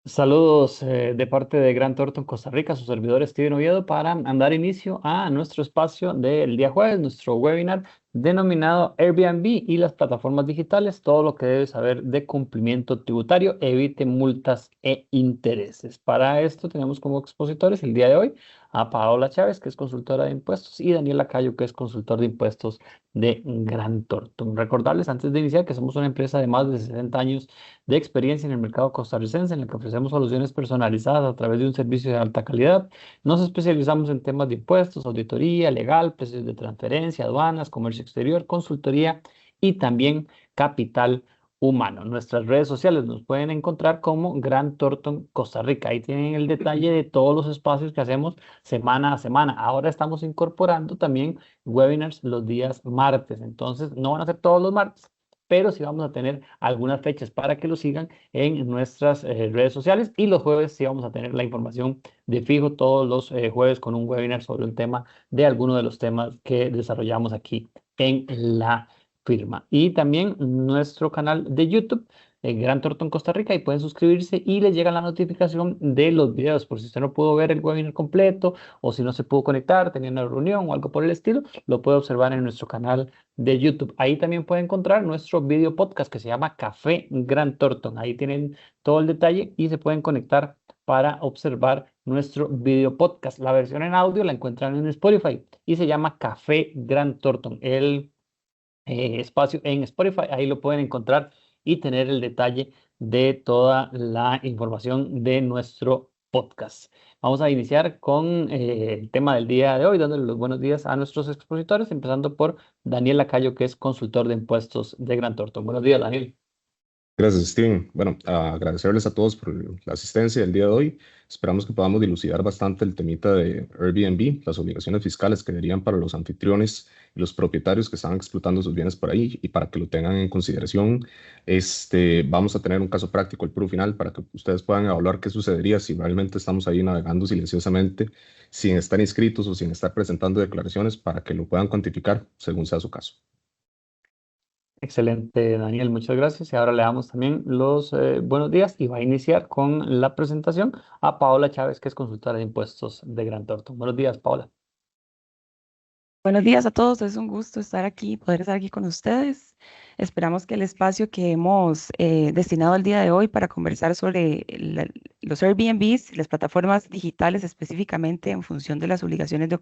Saludos de parte de Grant Thornton Costa Rica, su servidor Steven Oviedo, para dar inicio a nuestro espacio del día jueves, nuestro webinar denominado Airbnb y las plataformas digitales, todo lo que debes saber de cumplimiento tributario, evite multas e intereses. Para esto tenemos como expositores el día de hoy a Paola Chávez, que es consultora de impuestos, y Daniela Cayo, que es consultor de impuestos de Grant Thornton. Recordarles antes de iniciar que somos una empresa de más de 60 años de experiencia en el mercado costarricense, en el que ofrecemos soluciones personalizadas a través de un servicio de alta calidad. Nos especializamos en temas de impuestos, auditoría, legal, precios de transferencia, aduanas, comercio exterior, consultoría y también capital humano. Nuestras redes sociales nos pueden encontrar como Gran Thornton Costa Rica. Ahí tienen el detalle de todos los espacios que hacemos semana a semana. Ahora estamos incorporando también webinars los días martes. Entonces, no van a ser todos los martes, pero sí vamos a tener algunas fechas para que lo sigan en nuestras redes sociales, y los jueves sí vamos a tener la información de fijo todos los jueves con un webinar sobre un tema de alguno de los temas que desarrollamos aquí en la firma. Y también nuestro canal de YouTube, Gran Thornton Costa Rica, y pueden suscribirse y les llega la notificación de los videos por si usted no pudo ver el webinar completo o si no se pudo conectar, tenía una reunión o algo por el estilo, lo puede observar en nuestro canal de YouTube. Ahí también puede encontrar nuestro video podcast que se llama Café Gran Thornton. Ahí tienen todo el detalle y se pueden conectar para observar nuestro video podcast. La versión en audio la encuentran en Spotify y se llama Café Gran Thornton. El espacio en Spotify, ahí lo pueden encontrar y tener el detalle de toda la información de nuestro podcast. Vamos a iniciar con el tema del día de hoy, dándole los buenos días a nuestros expositores, empezando por Daniel Lacayo, que es consultor de impuestos de Gran Thornton. Buenos días, Daniel. Gracias, Steven. Bueno, agradecerles a todos por la asistencia del día de hoy. Esperamos que podamos dilucidar bastante el temita de Airbnb, las obligaciones fiscales que deberían para los anfitriones y los propietarios que están explotando sus bienes por ahí y para que lo tengan en consideración. Vamos a tener un caso práctico, el puro final, para que ustedes puedan evaluar qué sucedería si realmente estamos ahí navegando silenciosamente sin estar inscritos o sin estar presentando declaraciones para que lo puedan cuantificar según sea su caso. Excelente, Daniel, muchas gracias. Y ahora le damos también los buenos días y va a iniciar con la presentación a Paola Chávez, que es consultora de impuestos de Gran Thornton. Buenos días, Paola. Buenos días a todos, es un gusto estar aquí, poder estar aquí con ustedes. Esperamos que el espacio que hemos destinado el día de hoy para conversar sobre los Airbnbs y las plataformas digitales específicamente en función de las obligaciones de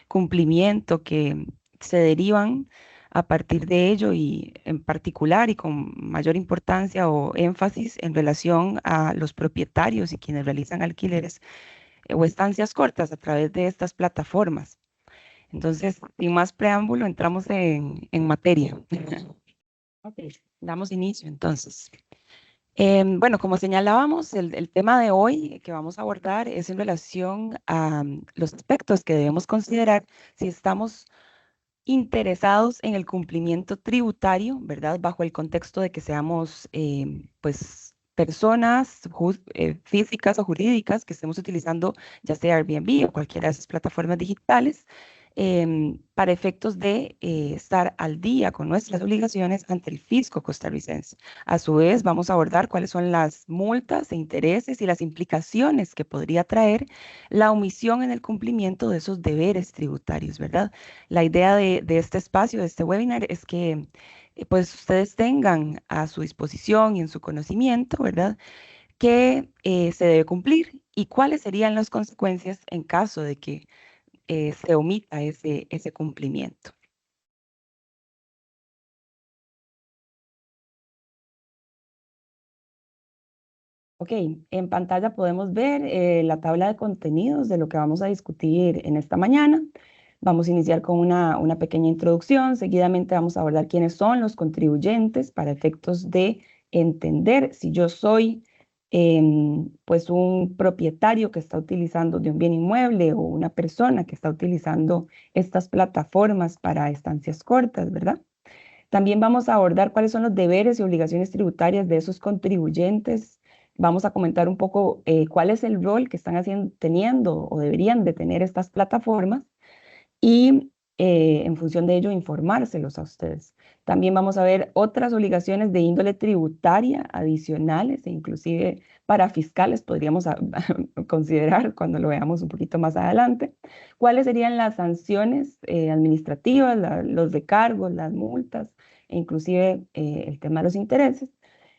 cumplimiento que se derivan a partir de ello y en particular y con mayor importancia o énfasis en relación a los propietarios y quienes realizan alquileres o estancias cortas a través de estas plataformas. Entonces, sin más preámbulo, entramos en materia. Ok, damos inicio entonces. Bueno, como señalábamos, el tema de hoy que vamos a abordar es en relación a los aspectos que debemos considerar si estamos interesados en el cumplimiento tributario, ¿verdad? Bajo el contexto de que seamos, pues, personas físicas o jurídicas que estemos utilizando ya sea Airbnb o cualquiera de esas plataformas digitales para efectos de estar al día con nuestras obligaciones ante el fisco costarricense. A su vez, vamos a abordar cuáles son las multas e intereses y las implicaciones que podría traer la omisión en el cumplimiento de esos deberes tributarios, ¿verdad? La idea de este espacio, de este webinar, es que pues ustedes tengan a su disposición y en su conocimiento, ¿verdad? Que se debe cumplir y cuáles serían las consecuencias en caso de que se omita ese cumplimiento. Ok, en pantalla podemos ver la tabla de contenidos de lo que vamos a discutir en esta mañana. Vamos a iniciar con una pequeña introducción. Seguidamente vamos a abordar quiénes son los contribuyentes para efectos de entender si yo soy pues un propietario que está utilizando de un bien inmueble o una persona que está utilizando estas plataformas para estancias cortas, ¿verdad? También vamos a abordar cuáles son los deberes y obligaciones tributarias de esos contribuyentes. Vamos a comentar un poco cuál es el rol que están teniendo o deberían de tener estas plataformas. Y en función de ello, informárselos a ustedes. También vamos a ver otras obligaciones de índole tributaria adicionales e inclusive para fiscales podríamos considerar cuando lo veamos un poquito más adelante. ¿Cuáles serían las sanciones administrativas, los recargos, las multas e inclusive el tema de los intereses?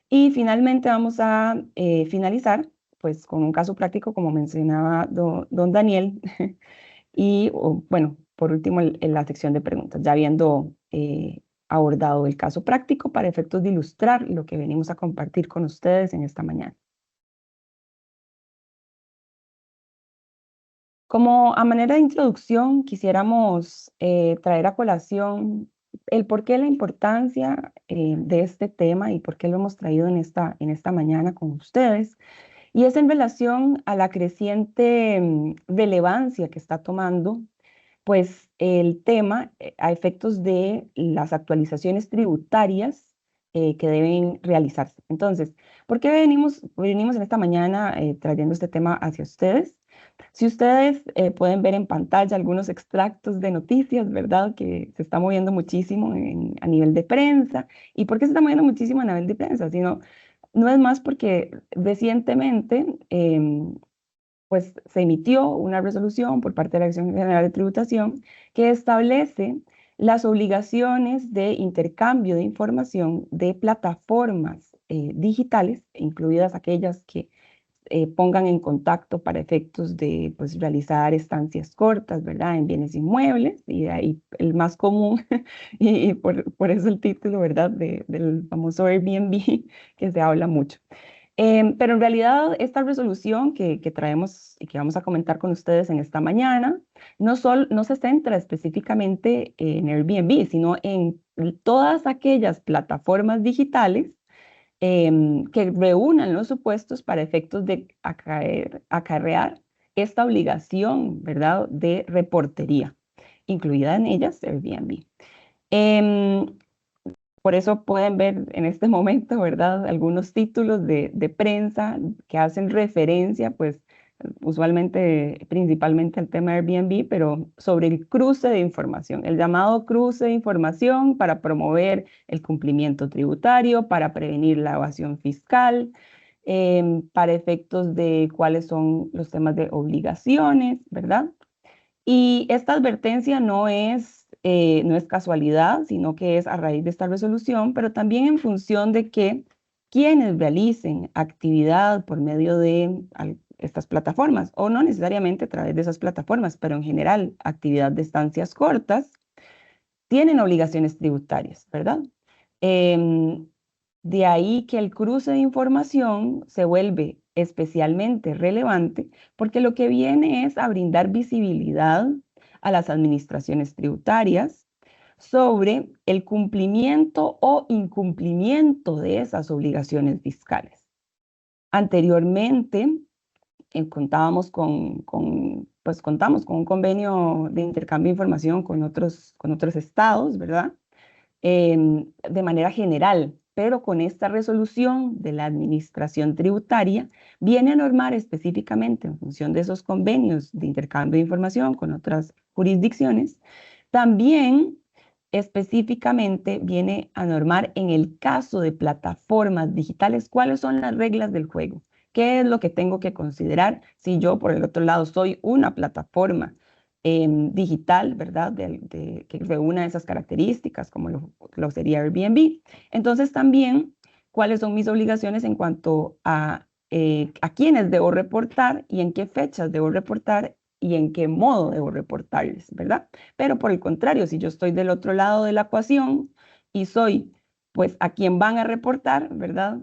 Y finalmente vamos a finalizar pues con un caso práctico como mencionaba don Daniel y bueno, por último en la sección de preguntas, ya habiendo abordado el caso práctico para efectos de ilustrar lo que venimos a compartir con ustedes en esta mañana. Como a manera de introducción, quisiéramos traer a colación el por qué la importancia de este tema y por qué lo hemos traído en esta mañana con ustedes. Y es en relación a la creciente relevancia que está tomando pues el tema a efectos de las actualizaciones tributarias que deben realizarse. Entonces, ¿por qué venimos en esta mañana trayendo este tema hacia ustedes? Si ustedes pueden ver en pantalla algunos extractos de noticias, ¿verdad? Que se está moviendo muchísimo a nivel de prensa. ¿Y por qué se está moviendo muchísimo a nivel de prensa? No es más porque recientemente pues se emitió una resolución por parte de la Dirección General de Tributación que establece las obligaciones de intercambio de información de plataformas digitales, incluidas aquellas que pongan en contacto para efectos de pues, realizar estancias cortas, ¿verdad? En bienes inmuebles, y de ahí el más común, y por eso el título, ¿verdad? Del famoso Airbnb, que se habla mucho. Pero en realidad esta resolución que traemos y que vamos a comentar con ustedes en esta mañana no se centra específicamente en Airbnb, sino en todas aquellas plataformas digitales que reúnan los supuestos para efectos de acarrear esta obligación, ¿verdad?, de reportería, incluida en ellas Airbnb. Por eso pueden ver en este momento, ¿verdad?, algunos títulos de prensa que hacen referencia, pues, usualmente, principalmente al tema Airbnb, pero sobre el cruce de información, el llamado cruce de información para promover el cumplimiento tributario, para prevenir la evasión fiscal, para efectos de cuáles son los temas de obligaciones, ¿verdad? Y esta advertencia no es casualidad, sino que es a raíz de esta resolución, pero también en función de que quienes realicen actividad por medio de estas plataformas, o no necesariamente a través de esas plataformas, pero en general actividad de estancias cortas, tienen obligaciones tributarias, ¿verdad? De ahí que el cruce de información se vuelve especialmente relevante porque lo que viene es a brindar visibilidad a las administraciones tributarias sobre el cumplimiento o incumplimiento de esas obligaciones fiscales. Anteriormente, contamos con un convenio de intercambio de información con otros estados, ¿verdad? De manera general, pero con esta resolución de la administración tributaria viene a normar específicamente en función de esos convenios de intercambio de información con otras jurisdicciones, también específicamente viene a normar en el caso de plataformas digitales cuáles son las reglas del juego. ¿Qué es lo que tengo que considerar si yo, por el otro lado, soy una plataforma digital, ¿verdad? Que reúna esas características, como lo sería Airbnb? Entonces, también, ¿cuáles son mis obligaciones en cuanto a quiénes debo reportar y en qué fechas debo reportar y en qué modo debo reportarles, ¿verdad? Pero por el contrario, si yo estoy del otro lado de la ecuación y soy, pues, a quien van a reportar, ¿verdad?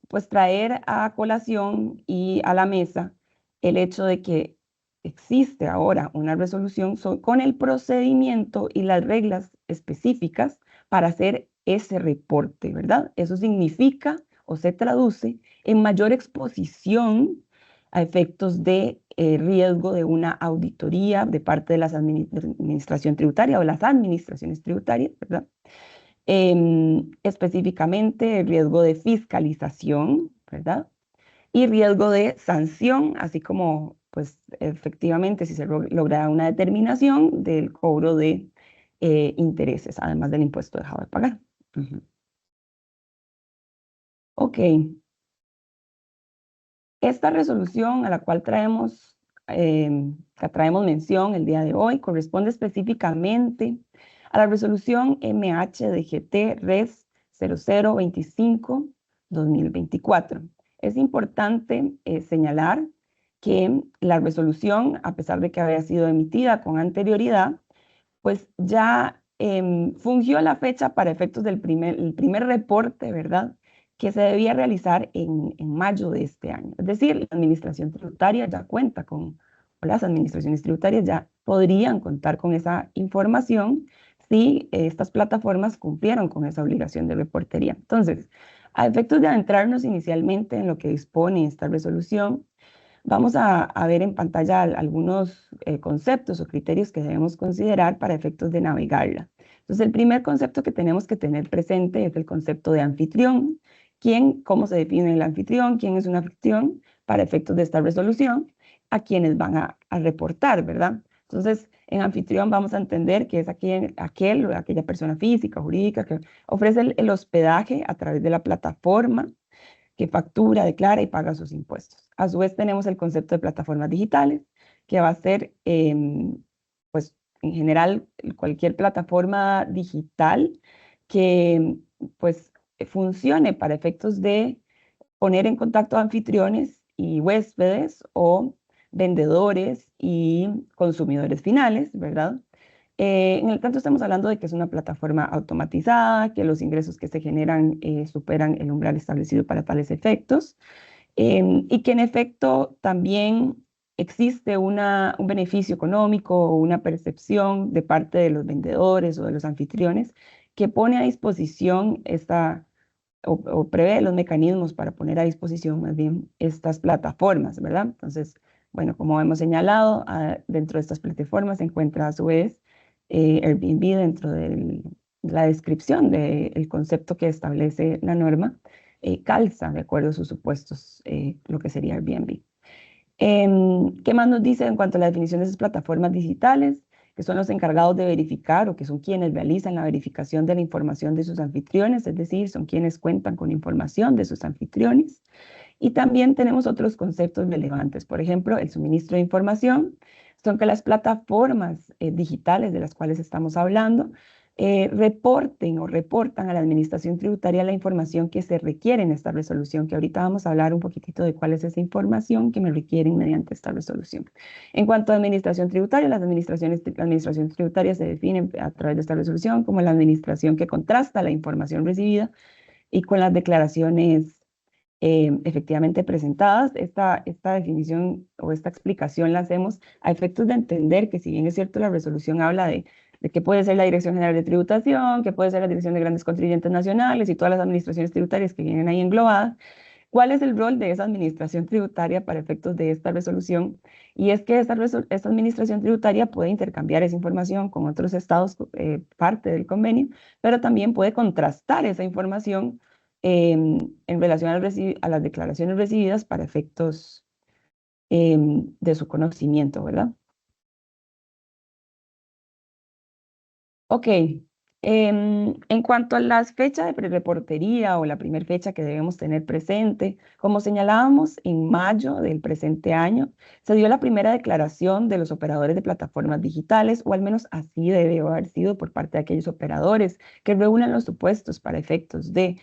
Pues traer a colación y a la mesa el hecho de que existe ahora una resolución con el procedimiento y las reglas específicas para hacer ese reporte, ¿verdad? Eso significa o se traduce en mayor exposición a efectos de riesgo de una auditoría de parte de la administración tributaria o las administraciones tributarias, ¿verdad? Específicamente riesgo de fiscalización, ¿verdad? Y riesgo de sanción, así como pues efectivamente si se logra una determinación del cobro de intereses, además del impuesto dejado de pagar. Ok. Esta resolución a la cual traemos mención el día de hoy corresponde específicamente a la resolución MHDGT Res 0025-2024. Es importante señalar que la resolución, a pesar de que había sido emitida con anterioridad, pues ya fungió la fecha para efectos del primer reporte, ¿verdad?, que se debía realizar en mayo de este año. Es decir, la administración tributaria ya cuenta con, o las administraciones tributarias ya podrían contar con esa información si estas plataformas cumplieron con esa obligación de reportería. Entonces, a efectos de adentrarnos inicialmente en lo que dispone esta resolución, vamos a ver en pantalla algunos conceptos o criterios que debemos considerar para efectos de navegarla. Entonces, el primer concepto que tenemos que tener presente es el concepto de anfitrión. ¿Cómo se define el anfitrión? ¿Quién es un anfitrión? Para efectos de esta resolución, a quienes van a reportar, ¿verdad? Entonces, en anfitrión vamos a entender que es aquel o aquella persona física o jurídica que ofrece el hospedaje a través de la plataforma, que factura, declara y paga sus impuestos. A su vez tenemos el concepto de plataformas digitales, que va a ser, pues, en general, cualquier plataforma digital que, pues, funcione para efectos de poner en contacto a anfitriones y huéspedes o vendedores y consumidores finales, ¿verdad? En el tanto estamos hablando de que es una plataforma automatizada, que los ingresos que se generan superan el umbral establecido para tales efectos, y que en efecto también existe un beneficio económico o una percepción de parte de los vendedores o de los anfitriones que pone a disposición o prevé los mecanismos para poner a disposición más bien estas plataformas, ¿verdad? Entonces, bueno, como hemos señalado, dentro de estas plataformas se encuentra a su vez Airbnb dentro de la descripción del concepto que establece la norma, calza de acuerdo a sus supuestos lo que sería Airbnb. ¿Qué más nos dice en cuanto a la definición de esas plataformas digitales? Que son los encargados de verificar o que son quienes realizan la verificación de la información de sus anfitriones, es decir, son quienes cuentan con información de sus anfitriones. Y también tenemos otros conceptos relevantes, por ejemplo, el suministro de información, son que las plataformas digitales de las cuales estamos hablando reporten o reportan a la administración tributaria la información que se requiere en esta resolución, que ahorita vamos a hablar un poquitito de cuál es esa información que me requieren mediante esta resolución. En cuanto a administración tributaria, la administración tributaria se define a través de esta resolución como la administración que contrasta la información recibida y con las declaraciones efectivamente presentadas. Esta definición o esta explicación la hacemos a efectos de entender que si bien es cierto la resolución habla de que puede ser la Dirección General de Tributación, que puede ser la Dirección de Grandes Contribuyentes Nacionales y todas las administraciones tributarias que vienen ahí englobadas, ¿cuál es el rol de esa administración tributaria para efectos de esta resolución? Y es que esta administración tributaria puede intercambiar esa información con otros estados, parte del convenio, pero también puede contrastar esa información en relación a las declaraciones recibidas para efectos de su conocimiento, ¿verdad? Ok, en cuanto a las fechas de prereportería o la primera fecha que debemos tener presente, como señalábamos, en mayo del presente año se dio la primera declaración de los operadores de plataformas digitales, o al menos así debe haber sido por parte de aquellos operadores que reúnan los supuestos para efectos de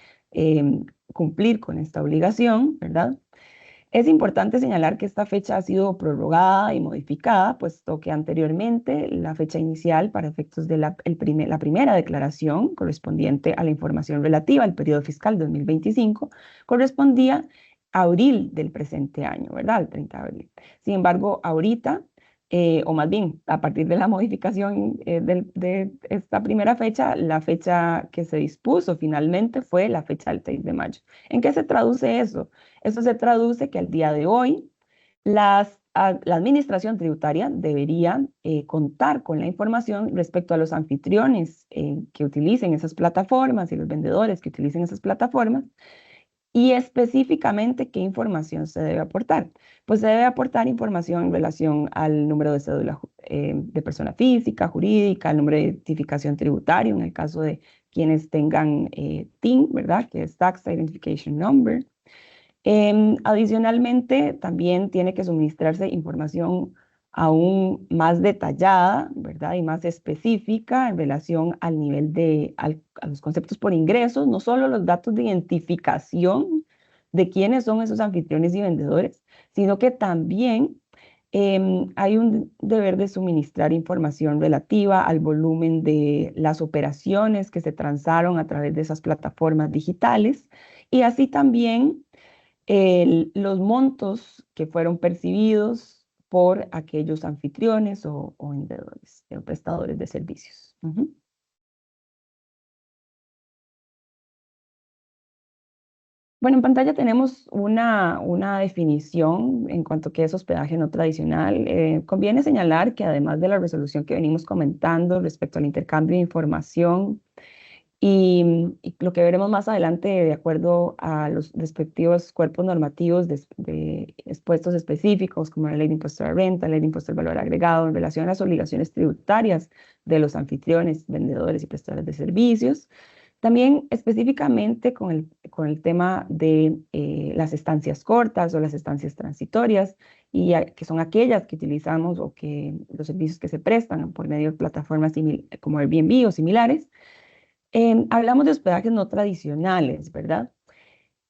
cumplir con esta obligación, ¿verdad? Es importante señalar que esta fecha ha sido prorrogada y modificada, puesto que anteriormente la fecha inicial para efectos de la primera declaración correspondiente a la información relativa al periodo fiscal 2025 correspondía a abril del presente año, ¿verdad? El 30 de abril. Sin embargo, ahorita, o más bien a partir de la modificación de esta primera fecha, la fecha que se dispuso finalmente fue la fecha del 6 de mayo. ¿En qué se traduce eso? Eso se traduce que al día de hoy la administración tributaria debería contar con la información respecto a los anfitriones que utilicen esas plataformas y los vendedores que utilicen esas plataformas Y específicamente, ¿qué información se debe aportar? Pues se debe aportar información en relación al número de cédula de persona física, jurídica, al número de identificación tributaria, en el caso de quienes tengan TIN, ¿verdad? Que es Tax Identification Number. Adicionalmente, también tiene que suministrarse información aún más detallada, ¿verdad? Y más específica en relación al nivel a los conceptos por ingresos, no solo los datos de identificación de quiénes son esos anfitriones y vendedores, sino que también hay un deber de suministrar información relativa al volumen de las operaciones que se transaron a través de esas plataformas digitales y así también los montos que fueron percibidos por aquellos anfitriones o vendedores o prestadores de servicios. Ujú. Bueno, en pantalla tenemos una definición en cuanto a qué es hospedaje no tradicional. Conviene señalar que además de la resolución que venimos comentando respecto al intercambio de información, y lo que veremos más adelante, de acuerdo a los respectivos cuerpos normativos de expuestos específicos, como la ley de impuesto a la renta, la ley de impuesto al valor agregado, en relación a las obligaciones tributarias de los anfitriones, vendedores y prestadores de servicios. También específicamente con el tema de las estancias cortas o las estancias transitorias, que son aquellas que utilizamos o que los servicios que se prestan por medio de plataformas como Airbnb o similares. Hablamos de hospedajes no tradicionales, ¿verdad?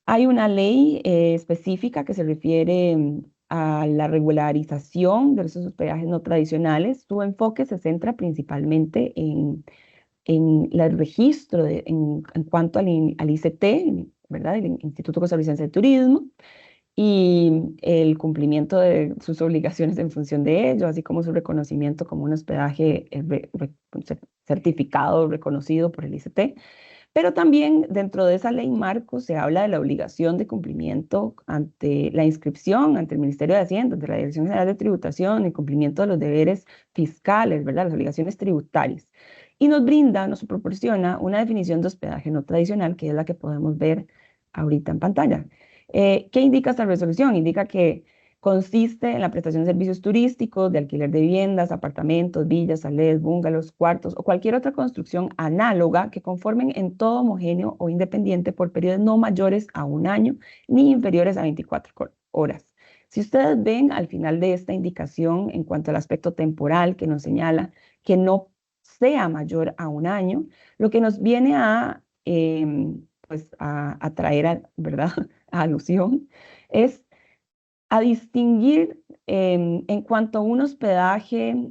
Hay una ley específica que se refiere a la regularización de esos hospedajes no tradicionales. Su enfoque se centra principalmente en el registro en cuanto al ICT, ¿verdad? El Instituto Costarricense de Turismo, y el cumplimiento de sus obligaciones en función de ello, así como su reconocimiento como un hospedaje certificado, reconocido por el ICT. Pero también dentro de esa ley marco se habla de la obligación de cumplimiento ante la inscripción, ante el Ministerio de Hacienda, ante la Dirección General de Tributación, el cumplimiento de los deberes fiscales, ¿verdad? Las obligaciones tributarias. Y nos proporciona una definición de hospedaje no tradicional, que es la que podemos ver ahorita en pantalla. ¿Qué indica esta resolución? Indica que consiste en la prestación de servicios turísticos, de alquiler de viviendas, apartamentos, villas, chalés, bungalows, cuartos o cualquier otra construcción análoga que conformen en todo homogéneo o independiente por periodos no mayores a un año ni inferiores a 24 horas. Si ustedes ven al final de esta indicación en cuanto al aspecto temporal que nos señala que no sea mayor a un año, lo que nos viene pues a traer, ¿verdad? A alusión, es a distinguir en cuanto a un hospedaje,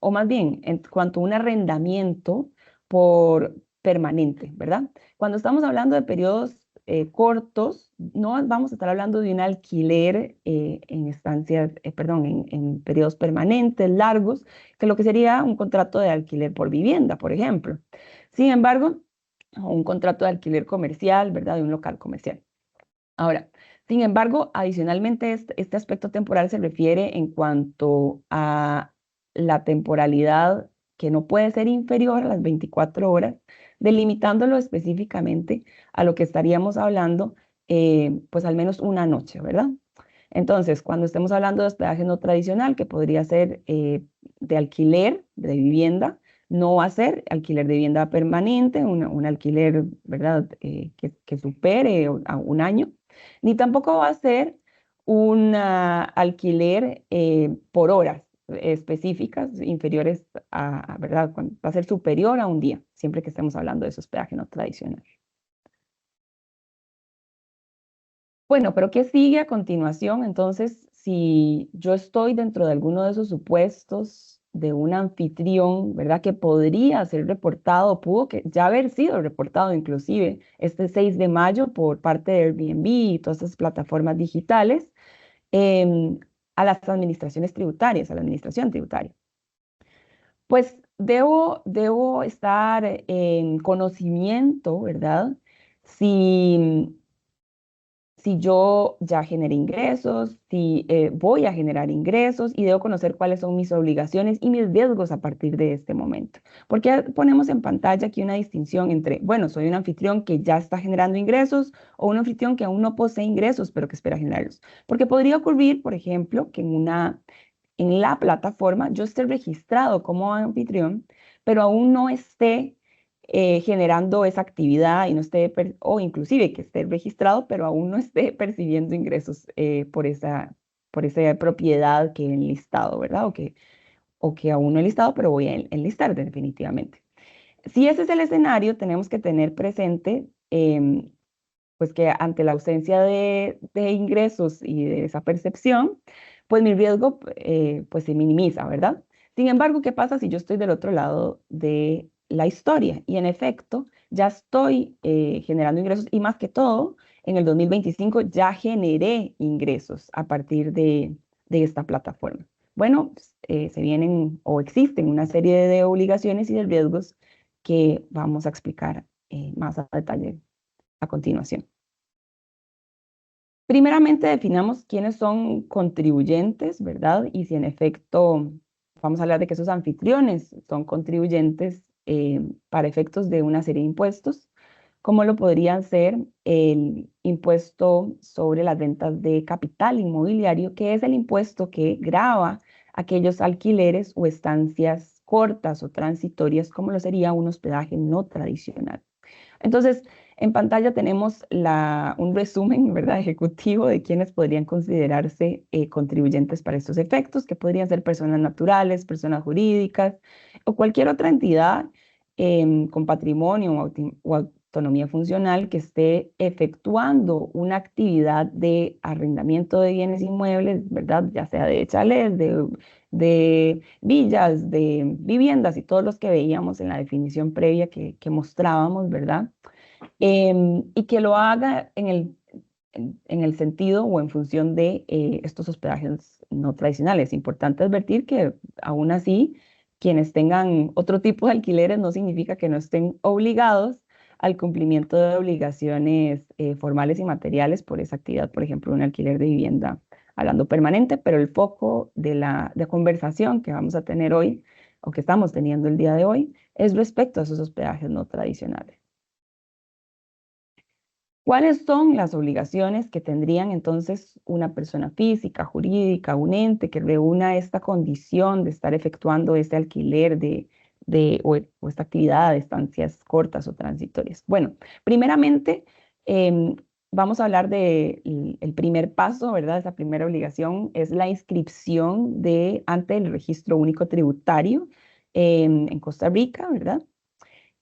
o más bien, en cuanto a un arrendamiento por permanente, ¿verdad? Cuando estamos hablando de periodos cortos, no vamos a estar hablando de un alquiler en estancias, perdón, en periodos permanentes, largos, que lo que sería un contrato de alquiler por vivienda, por ejemplo. Sin embargo, o un contrato de alquiler comercial, ¿verdad? De un local comercial. Ahora, sin embargo, adicionalmente, este aspecto temporal se refiere en cuanto a la temporalidad que no puede ser inferior a las 24 horas, delimitándolo específicamente a lo que estaríamos hablando, pues al menos una noche, ¿verdad? Entonces, cuando estemos hablando de hospedaje no tradicional, que podría ser de alquiler de vivienda, no va a ser alquiler de vivienda permanente, un alquiler, ¿verdad?, que supere a un año, ni tampoco va a ser un alquiler por horas específicas inferiores ¿verdad? Va a ser superior a un día, siempre que estemos hablando de ese hospedaje no tradicional. Bueno, pero ¿qué sigue a continuación? Entonces, si yo estoy dentro de alguno de esos supuestos de un anfitrión, ¿verdad? Que podría ser reportado, pudo que ya haber sido reportado inclusive este 6 de mayo por parte de Airbnb y todas estas plataformas digitales em, a las administraciones tributarias, a la administración tributaria. Pues debo estar en conocimiento, ¿verdad? si yo ya generé ingresos, si voy a generar ingresos y debo conocer cuáles son mis obligaciones y mis riesgos a partir de este momento. Porque ponemos en pantalla aquí una distinción entre, bueno, soy un anfitrión que ya está generando ingresos o un anfitrión que aún no posee ingresos, pero que espera generarlos. Porque podría ocurrir, por ejemplo, que en la plataforma yo esté registrado como anfitrión, pero aún no esté generando esa actividad y no esté, o inclusive que esté registrado, pero aún no esté percibiendo ingresos por esa propiedad que he enlistado, ¿verdad? O que aún no he listado, pero voy a enlistar definitivamente. Si ese es el escenario, tenemos que tener presente pues que ante la ausencia de ingresos y de esa percepción, pues mi riesgo pues se minimiza, ¿verdad? Sin embargo, ¿qué pasa si yo estoy del otro lado de la historia? Y en efecto, ya estoy generando ingresos y más que todo, en el 2025 ya generé ingresos a partir de esta plataforma. Bueno, se vienen o existen una serie de obligaciones y de riesgos que vamos a explicar más a detalle a continuación. Primeramente definamos quiénes son contribuyentes, ¿verdad? Y si en efecto vamos a hablar de que esos anfitriones son contribuyentes para efectos de una serie de impuestos, como lo podrían ser el impuesto sobre las rentas de capital inmobiliario, que es el impuesto que grava aquellos alquileres o estancias cortas o transitorias, como lo sería un hospedaje no tradicional. Entonces, en pantalla tenemos un resumen, ¿verdad?, ejecutivo de quienes podrían considerarse contribuyentes para estos efectos, que podrían ser personas naturales, personas jurídicas o cualquier otra entidad con patrimonio o autonomía funcional que esté efectuando una actividad de arrendamiento de bienes inmuebles, ¿verdad?, ya sea de chalés, de villas, de viviendas y todos los que veíamos en la definición previa que mostrábamos, ¿verdad? Y que lo haga en el sentido o en función de estos hospedajes no tradicionales. Importante advertir que aún así, quienes tengan otro tipo de alquileres no significa que no estén obligados al cumplimiento de obligaciones formales y materiales por esa actividad, por ejemplo, un alquiler de vivienda hablando permanente, pero el foco de la conversación que vamos a tener hoy o que estamos teniendo el día de hoy es respecto a esos hospedajes no tradicionales. ¿Cuáles son las obligaciones que tendrían entonces una persona física, jurídica, un ente que reúna esta condición de estar efectuando este alquiler o esta actividad de estancias cortas o transitorias? Bueno, primeramente vamos a hablar del primer paso, ¿verdad? Esa primera obligación es la inscripción ante el Registro Único Tributario en Costa Rica, ¿verdad?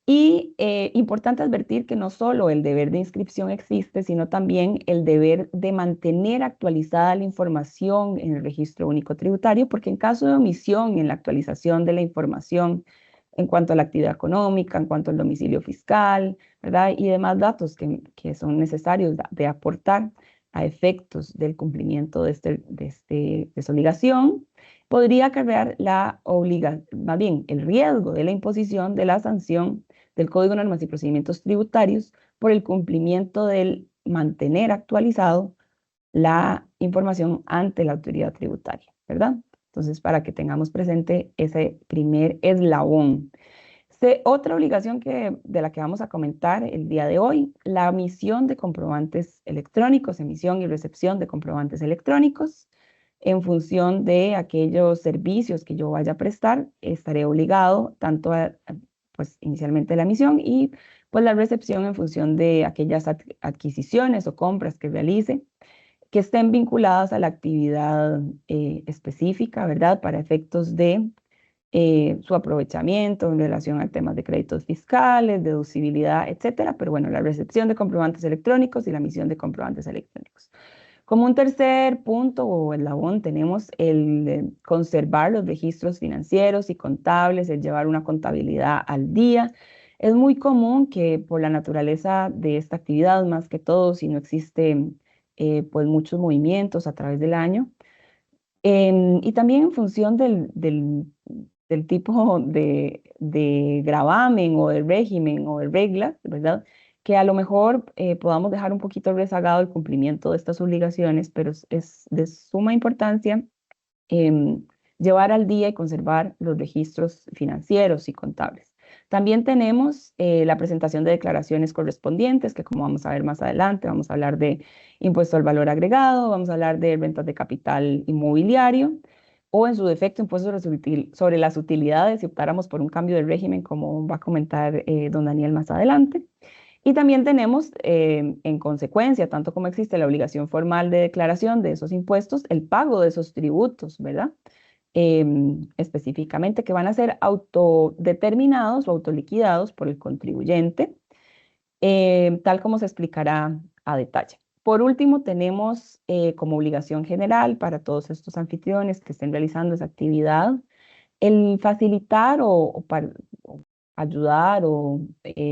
Y importante advertir que no solo el deber de inscripción existe, sino también el deber de mantener actualizada la información en el Registro Único Tributario, porque en caso de omisión en la actualización de la información en cuanto a la actividad económica, en cuanto al domicilio fiscal, ¿verdad? Y demás datos que son necesarios de aportar a efectos del cumplimiento de esta obligación, podría acarrear más bien el riesgo de la imposición de la sanción del Código de Normas y Procedimientos Tributarios por el cumplimiento del mantener actualizado la información ante la autoridad tributaria, ¿verdad? Entonces, para que tengamos presente ese primer eslabón. Otra obligación de la que vamos a comentar el día de hoy, la emisión de comprobantes electrónicos, emisión y recepción de comprobantes electrónicos. En función de aquellos servicios que yo vaya a prestar, estaré obligado tanto pues inicialmente la emisión y pues la recepción en función de aquellas adquisiciones o compras que realice que estén vinculadas a la actividad específica, ¿verdad? Para efectos de su aprovechamiento en relación a temas de créditos fiscales, deducibilidad, etcétera. Pero bueno, la recepción de comprobantes electrónicos y la emisión de comprobantes electrónicos. Como un tercer punto o eslabón tenemos el conservar los registros financieros y contables, el llevar una contabilidad al día. Es muy común que por la naturaleza de esta actividad, más que todo, si no existen pues muchos movimientos a través del año, y también en función del tipo de gravamen o de régimen o de reglas, ¿verdad? que a lo mejor podamos dejar un poquito rezagado el cumplimiento de estas obligaciones, pero es de suma importancia llevar al día y conservar los registros financieros y contables. También tenemos la presentación de declaraciones correspondientes, que como vamos a ver más adelante, vamos a hablar de impuesto al valor agregado, vamos a hablar de rentas de capital inmobiliario, o en su defecto impuesto sobre las utilidades si optáramos por un cambio de régimen, como va a comentar don Daniel más adelante. Y también tenemos, en consecuencia, tanto como existe la obligación formal de declaración de esos impuestos, el pago de esos tributos, ¿verdad? Específicamente que van a ser autodeterminados o autoliquidados por el contribuyente, tal como se explicará a detalle. Por último, tenemos como obligación general para todos estos anfitriones que estén realizando esa actividad, el facilitar o ayudar o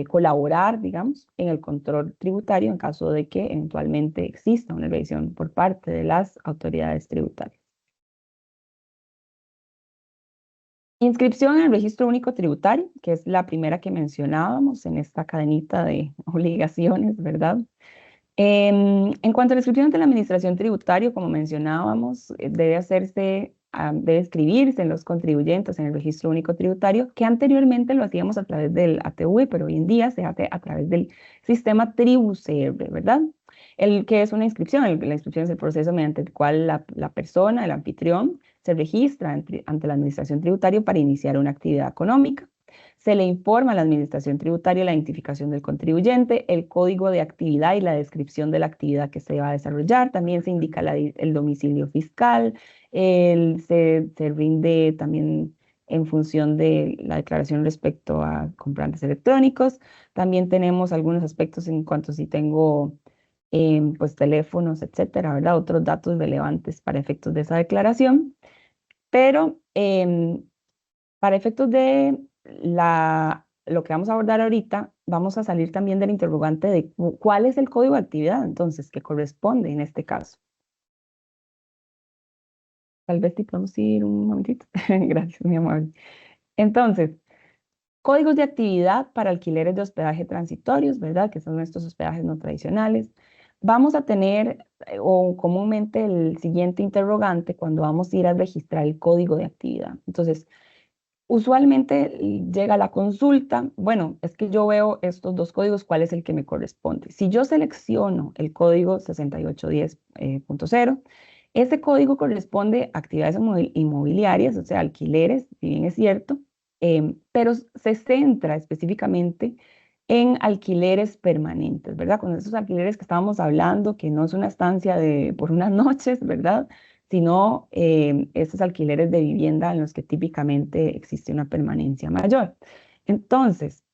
colaborar, digamos, en el control tributario en caso de que eventualmente exista una revisión por parte de las autoridades tributarias. Inscripción en el Registro Único Tributario, que es la primera que mencionábamos en esta cadenita de obligaciones, ¿verdad? En cuanto a la inscripción ante la Administración Tributaria, como mencionábamos, debe hacerse, debe escribirse en los contribuyentes en el Registro Único Tributario, que anteriormente lo hacíamos a través del ATV, pero hoy en día se hace a través del sistema TribuCR, ¿verdad? El que es una inscripción, la inscripción es el proceso mediante el cual la persona, el anfitrión, se registra ante la Administración Tributaria para iniciar una actividad económica. Se le informa a la Administración Tributaria la identificación del contribuyente, el código de actividad y la descripción de la actividad que se va a desarrollar. También se indica el domicilio fiscal, se rinde también en función de la declaración respecto a comprantes electrónicos. También tenemos algunos aspectos en cuanto si tengo pues teléfonos, etcétera, ¿verdad? Otros datos relevantes para efectos de esa declaración. Pero para efectos de lo que vamos a abordar ahorita, vamos a salir también del interrogante de cuál es el código de actividad, entonces, que corresponde en este caso. Tal vez te podemos ir un momentito. Gracias, mi amor. Entonces, códigos de actividad para alquileres de hospedaje transitorios, ¿verdad? Que son estos hospedajes no tradicionales. Vamos a tener, o comúnmente, el siguiente interrogante cuando vamos a ir a registrar el código de actividad. Entonces, usualmente llega la consulta, bueno, es que yo veo estos dos códigos, ¿cuál es el que me corresponde? Si yo selecciono el código 6810.0, ese código corresponde a actividades inmobiliarias, o sea, alquileres, si bien es cierto, pero se centra específicamente en alquileres permanentes, ¿verdad? Con esos alquileres que estábamos hablando, que no es una estancia por unas noches, ¿verdad? Sino esos alquileres de vivienda en los que típicamente existe una permanencia mayor. Entonces,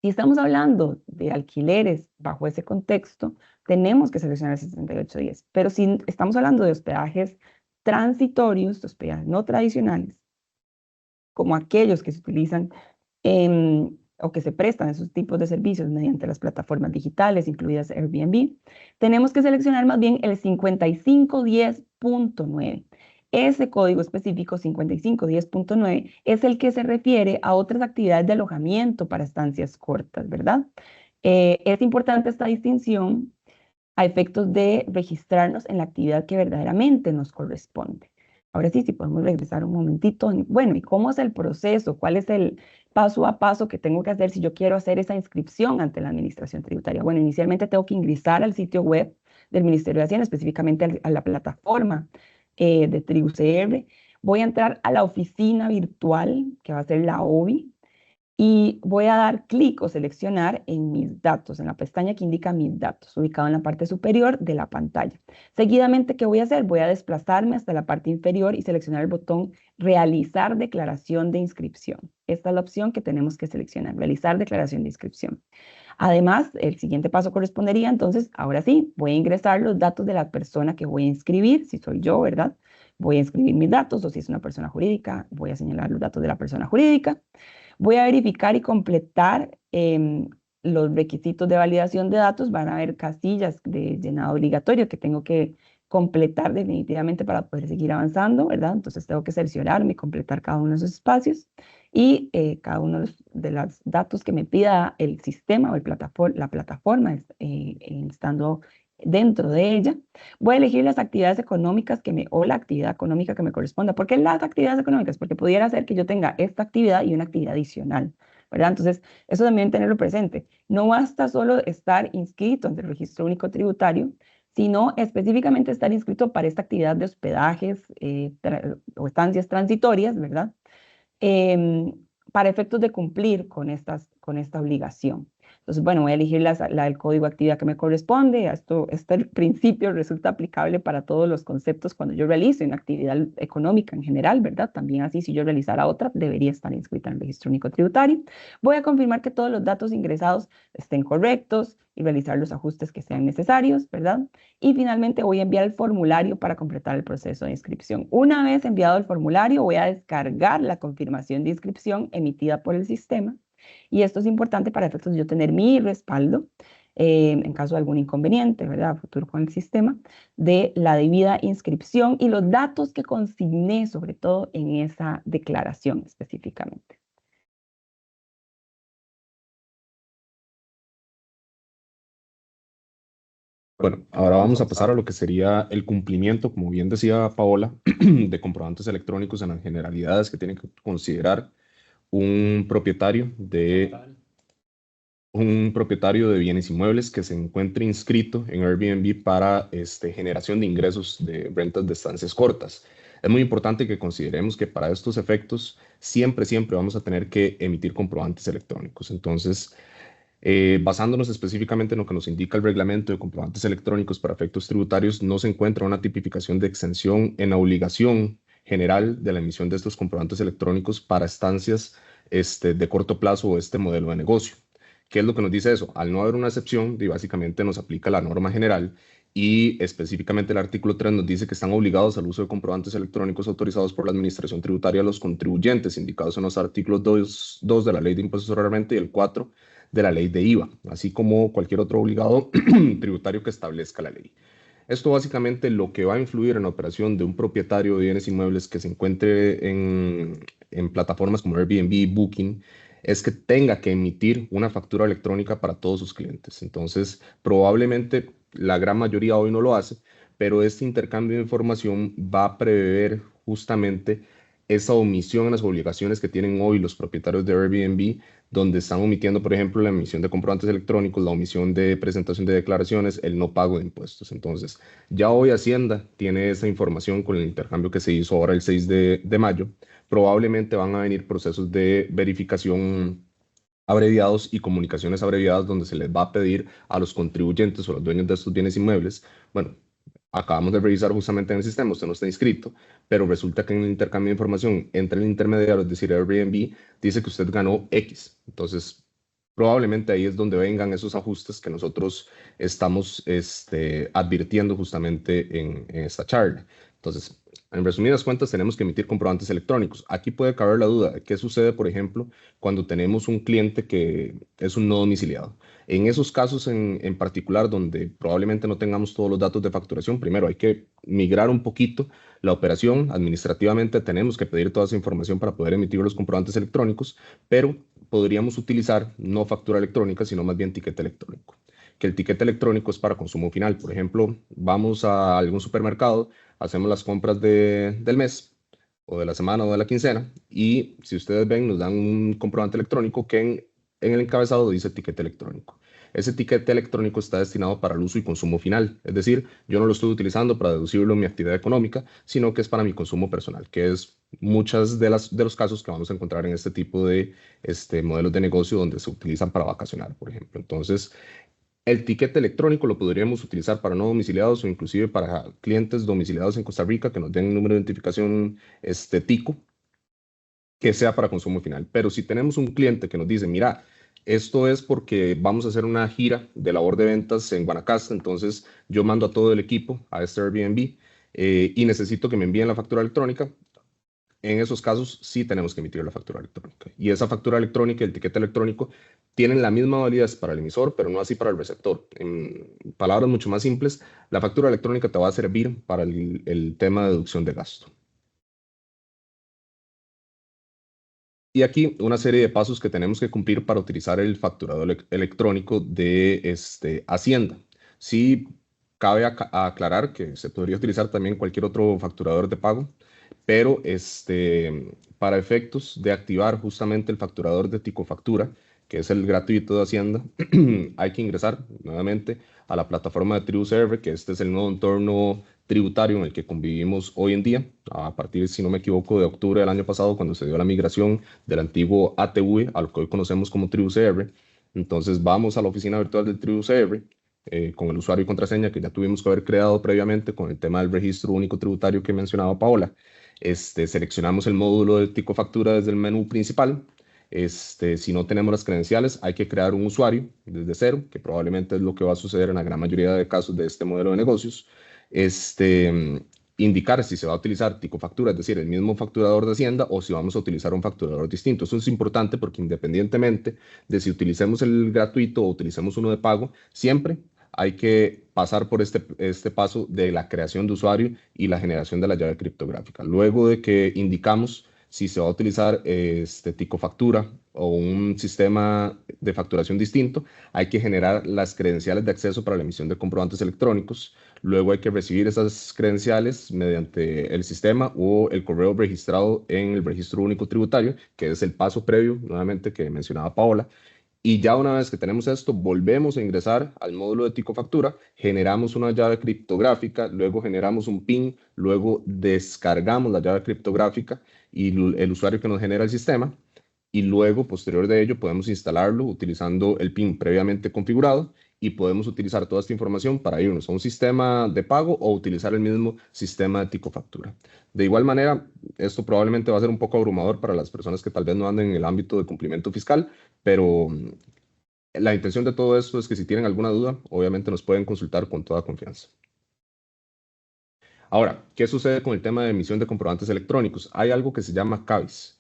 si estamos hablando de alquileres bajo ese contexto, tenemos que seleccionar el 6810. Pero si estamos hablando de hospedajes transitorios, de hospedajes no tradicionales, como aquellos que se utilizan o que se prestan esos tipos de servicios mediante las plataformas digitales, incluidas Airbnb, tenemos que seleccionar más bien el 5510.9. Ese código específico 5510.9 es el que se refiere a otras actividades de alojamiento para estancias cortas, ¿verdad? Es importante esta distinción a efectos de registrarnos en la actividad que verdaderamente nos corresponde. Ahora sí, si podemos regresar un momentito. Bueno, ¿y cómo es el proceso? ¿Cuál es el paso a paso que tengo que hacer si yo quiero hacer esa inscripción ante la Administración Tributaria? Bueno, inicialmente tengo que ingresar al sitio web del Ministerio de Hacienda, específicamente a la plataforma de TribuCR. Voy a entrar a la oficina virtual, que va a ser la OBI, y voy a dar clic o seleccionar en mis datos, en la pestaña que indica mis datos, ubicado en la parte superior de la pantalla. Seguidamente, ¿qué voy a hacer? Voy a desplazarme hasta la parte inferior y seleccionar el botón Realizar declaración de inscripción. Esta es la opción que tenemos que seleccionar, Realizar declaración de inscripción. Además, el siguiente paso correspondería, entonces, ahora sí, voy a ingresar los datos de la persona que voy a inscribir, si soy yo, ¿verdad? Voy a inscribir mis datos, o si es una persona jurídica, voy a señalar los datos de la persona jurídica. Voy a verificar y completar los requisitos de validación de datos. Van a haber casillas de llenado obligatorio que tengo que completar definitivamente para poder seguir avanzando, ¿verdad? Entonces tengo que cerciorarme y completar cada uno de esos espacios y cada uno de los datos que me pida el sistema o la plataforma estando dentro de ella. Voy a elegir las actividades económicas o la actividad económica que me corresponda. ¿Por qué las actividades económicas? Porque pudiera ser que yo tenga esta actividad y una actividad adicional, ¿verdad? Entonces, eso también tenerlo presente. No basta solo estar inscrito ante el Registro Único Tributario, sino específicamente estar inscrito para esta actividad de hospedajes o estancias transitorias, ¿verdad? Em, para efectos de cumplir con esta obligación. Entonces, bueno, voy a elegir la del código de actividad que me corresponde. Este principio resulta aplicable para todos los conceptos cuando yo realice una actividad económica en general, ¿verdad? También así, si yo realizara otra, debería estar inscrita en el registro único tributario. Voy a confirmar que todos los datos ingresados estén correctos y realizar los ajustes que sean necesarios, ¿verdad? Y finalmente voy a enviar el formulario para completar el proceso de inscripción. Una vez enviado el formulario, voy a descargar la confirmación de inscripción emitida por el sistema. Y esto es importante para efectos de yo tener mi respaldo en caso de algún inconveniente, ¿verdad? Futuro con el sistema, de la debida inscripción y los datos que consigné, sobre todo en esa declaración específicamente. Bueno, ahora vamos a pasar a lo que sería el cumplimiento, como bien decía Paola, de comprobantes electrónicos en las generalidades que tiene que considerar un propietario de bienes inmuebles que se encuentre inscrito en Airbnb para generación de ingresos de rentas de estancias cortas. Es muy importante que consideremos que para estos efectos siempre vamos a tener que emitir comprobantes electrónicos. Entonces, basándonos específicamente en lo que nos indica el reglamento de comprobantes electrónicos para efectos tributarios, no se encuentra una tipificación de exención en la obligación general de la emisión de estos comprobantes electrónicos para estancias de corto plazo o este modelo de negocio. ¿Qué es lo que nos dice eso? Al no haber una excepción, básicamente nos aplica la norma general y específicamente el artículo 3 nos dice que están obligados al uso de comprobantes electrónicos autorizados por la Administración Tributaria a los contribuyentes, indicados en los artículos 2 de la Ley de Impuestos sobre la Renta y el 4 de la Ley de IVA, así como cualquier otro obligado tributario que establezca la ley. Esto básicamente lo que va a influir en la operación de un propietario de bienes inmuebles que se encuentre en plataformas como Airbnb, Booking, es que tenga que emitir una factura electrónica para todos sus clientes. Entonces, probablemente la gran mayoría hoy no lo hace, pero este intercambio de información va a prever justamente esa omisión en las obligaciones que tienen hoy los propietarios de Airbnb, donde están omitiendo, por ejemplo, la emisión de comprobantes electrónicos, la omisión de presentación de declaraciones, el no pago de impuestos. Entonces, ya hoy Hacienda tiene esa información con el intercambio que se hizo ahora el 6 de mayo. Probablemente van a venir procesos de verificación abreviados y comunicaciones abreviadas donde se les va a pedir a los contribuyentes o los dueños de estos bienes inmuebles, bueno, acabamos de revisar justamente en el sistema, usted no está inscrito, pero resulta que en el intercambio de información entre el intermediario, es decir, Airbnb, dice que usted ganó X. Entonces, probablemente ahí es donde vengan esos ajustes que nosotros estamos advirtiendo justamente en esta charla. Entonces, en resumidas cuentas, tenemos que emitir comprobantes electrónicos. Aquí puede caber la duda de qué sucede, por ejemplo, cuando tenemos un cliente que es un no domiciliado. En esos casos en particular, donde probablemente no tengamos todos los datos de facturación, primero hay que migrar un poquito la operación. Administrativamente tenemos que pedir toda esa información para poder emitir los comprobantes electrónicos, pero podríamos utilizar no factura electrónica, sino más bien tiquete electrónico. Que el tiquete electrónico es para consumo final. Por ejemplo, vamos a algún supermercado, hacemos las compras del mes o de la semana o de la quincena y si ustedes ven nos dan un comprobante electrónico que en el encabezado dice tiquete electrónico. Ese tiquete electrónico está destinado para el uso y consumo final, es decir, yo no lo estoy utilizando para deducirlo en mi actividad económica, sino que es para mi consumo personal, que es muchas de los casos que vamos a encontrar en este tipo de modelos de negocio donde se utilizan para vacacionar, por ejemplo. Entonces, el tiquete electrónico lo podríamos utilizar para no domiciliados o inclusive para clientes domiciliados en Costa Rica que nos den un número de identificación TICO, que sea para consumo final. Pero si tenemos un cliente que nos dice, mira, esto es porque vamos a hacer una gira de labor de ventas en Guanacaste, entonces yo mando a todo el equipo a este Airbnb y necesito que me envíen la factura electrónica. en esos casos sí tenemos que emitir la factura electrónica. Y esa factura electrónica y el tiquete electrónico tienen la misma validez para el emisor, pero no así para el receptor. En palabras mucho más simples, la factura electrónica te va a servir para el tema de deducción de gasto. Y aquí una serie de pasos que tenemos que cumplir para utilizar el facturador electrónico de Hacienda. Sí, cabe aclarar que se podría utilizar también cualquier otro facturador de pago, pero para efectos de activar justamente el facturador de Ticofactura, que es el gratuito de Hacienda, hay que ingresar nuevamente a la plataforma de TribuServer, que este es el nuevo entorno tributario en el que convivimos hoy en día, a partir, si no me equivoco, de octubre del año pasado, cuando se dio la migración del antiguo ATV a lo que hoy conocemos como TribuCR. Entonces vamos a la oficina virtual del TribuCR con el usuario y contraseña que ya tuvimos que haber creado previamente con el tema del registro único tributario que mencionaba Paola. Seleccionamos el módulo de Ticofactura desde el menú principal. Si no tenemos las credenciales, hay que crear un usuario desde cero, que probablemente es lo que va a suceder en la gran mayoría de casos de este modelo de negocios. Indicar si se va a utilizar Ticofactura, es decir, el mismo facturador de Hacienda, o si vamos a utilizar un facturador distinto. Eso es importante porque independientemente de si utilicemos el gratuito o utilicemos uno de pago, siempre hay que pasar por este paso de la creación de usuario y la generación de la llave criptográfica. Luego de que indicamos si se va a utilizar Ticofactura o un sistema de facturación distinto, hay que generar las credenciales de acceso para la emisión de comprobantes electrónicos. Luego hay que recibir esas credenciales mediante el sistema o el correo registrado en el registro único tributario, que es el paso previo, nuevamente, que mencionaba Paola. Y ya una vez que tenemos esto, volvemos a ingresar al módulo de Ticofactura, generamos una llave criptográfica, luego generamos un PIN, luego descargamos la llave criptográfica y el usuario que nos genera el sistema, y luego, posterior de ello, podemos instalarlo utilizando el PIN previamente configurado y podemos utilizar toda esta información para irnos a un sistema de pago o utilizar el mismo sistema de Ticofactura. De igual manera, esto probablemente va a ser un poco abrumador para las personas que tal vez no anden en el ámbito de cumplimiento fiscal, pero la intención de todo esto es que si tienen alguna duda, obviamente nos pueden consultar con toda confianza. Ahora, ¿qué sucede con el tema de emisión de comprobantes electrónicos? Hay algo que se llama CABIS.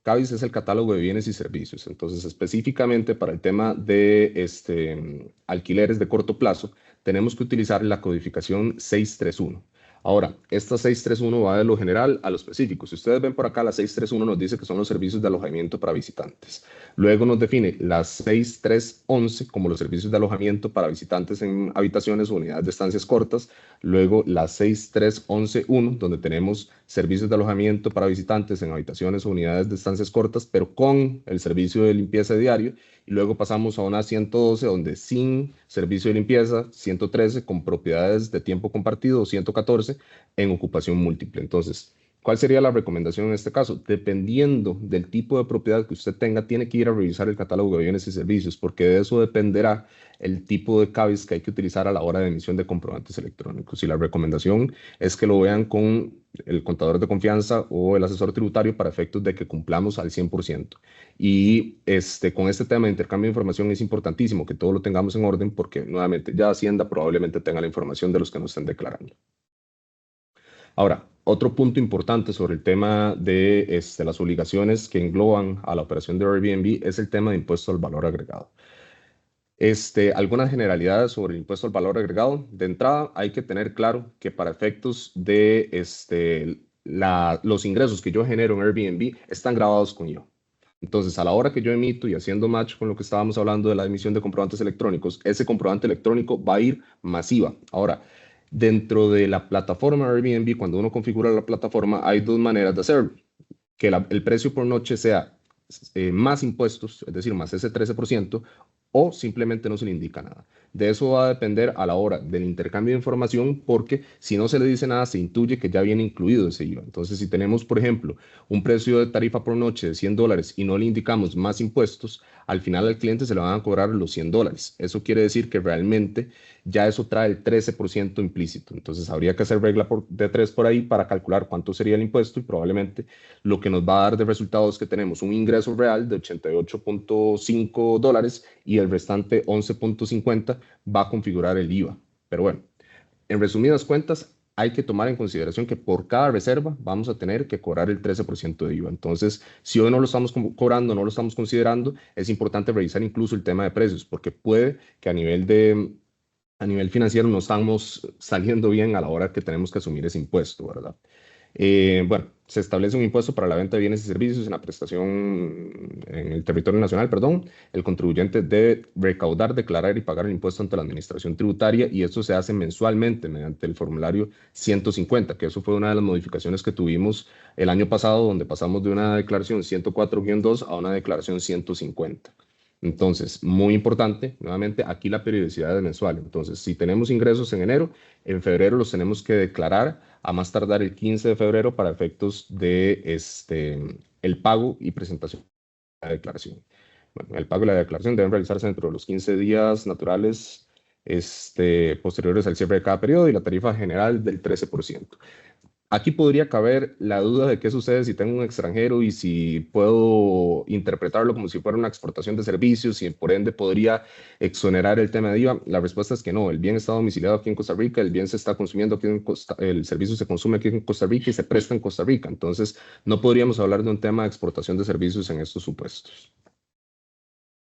CABIS es el catálogo de bienes y servicios. Entonces, específicamente para el tema de alquileres de corto plazo, tenemos que utilizar la codificación 631. Ahora, esta 631 va de lo general a lo específico. Si ustedes ven por acá, la 631 nos dice que son los servicios de alojamiento para visitantes. Luego nos define la 6311 como los servicios de alojamiento para visitantes en habitaciones o unidades de estancias cortas. Luego la 63111, donde tenemos servicios de alojamiento para visitantes en habitaciones o unidades de estancias cortas, pero con el servicio de limpieza diario. Y luego pasamos a una 112, donde sin servicio de limpieza, 113 con propiedades de tiempo compartido, 114 en ocupación múltiple. Entonces, ¿cuál sería la recomendación en este caso? Dependiendo del tipo de propiedad que usted tenga, tiene que ir a revisar el catálogo de bienes y servicios, porque de eso dependerá el tipo de CABIS que hay que utilizar a la hora de emisión de comprobantes electrónicos. Y la recomendación es que lo vean con el contador de confianza o el asesor tributario para efectos de que cumplamos al 100%. Y con este tema de intercambio de información es importantísimo que todo lo tengamos en orden porque nuevamente ya Hacienda probablemente tenga la información de los que nos estén declarando. Ahora, otro punto importante sobre el tema de las obligaciones que engloban a la operación de Airbnb es el tema de impuesto al valor agregado. Algunas generalidades sobre el impuesto al valor agregado. De entrada, hay que tener claro que para efectos de los ingresos que yo genero en Airbnb están grabados con IVA. Entonces, a la hora que yo emito y haciendo match con lo que estábamos hablando de la emisión de comprobantes electrónicos, ese comprobante electrónico va a ir masiva. Ahora, dentro de la plataforma Airbnb, cuando uno configura la plataforma, hay dos maneras de hacerlo. Que el precio por noche sea más impuestos, es decir, más ese 13%, o simplemente no se le indica nada. De eso va a depender a la hora del intercambio de información, porque si no se le dice nada, se intuye que ya viene incluido ese IVA. Entonces, si tenemos, por ejemplo, un precio de tarifa por noche de $100 y no le indicamos más impuestos, al final al cliente se le van a cobrar los $100. Eso quiere decir que realmente ya eso trae el 13% implícito. Entonces, habría que hacer regla de 3 por ahí para calcular cuánto sería el impuesto y probablemente lo que nos va a dar de resultado es que tenemos un ingreso real de $88.5 y el restante 11.50 va a configurar el IVA. Pero bueno, en resumidas cuentas, hay que tomar en consideración que por cada reserva vamos a tener que cobrar el 13% de IVA. Entonces, si hoy no lo estamos cobrando, no lo estamos considerando, es importante revisar incluso el tema de precios, porque puede que a nivel financiero no estamos saliendo bien a la hora que tenemos que asumir ese impuesto, ¿verdad? Bueno, se establece un impuesto para la venta de bienes y servicios en la prestación en el territorio nacional, perdón. El contribuyente debe recaudar, declarar y pagar el impuesto ante la administración tributaria y esto se hace mensualmente mediante el formulario 150, que eso fue una de las modificaciones que tuvimos el año pasado, donde pasamos de una declaración 104-2 a una declaración 150. Entonces, muy importante, nuevamente, aquí la periodicidad es mensual. Entonces, si tenemos ingresos en enero, en febrero los tenemos que declarar a más tardar el 15 de febrero para efectos de el pago y presentación de la declaración. Bueno, el pago y la declaración deben realizarse dentro de los 15 días naturales posteriores al cierre de cada periodo y la tarifa general del 13%. Aquí podría caber la duda de qué sucede si tengo un extranjero y si puedo interpretarlo como si fuera una exportación de servicios y por ende podría exonerar el tema de IVA. La respuesta es que no. El bien está domiciliado aquí en Costa Rica, el bien se está consumiendo aquí el servicio se consume aquí en Costa Rica y se presta en Costa Rica. Entonces, no podríamos hablar de un tema de exportación de servicios en estos supuestos.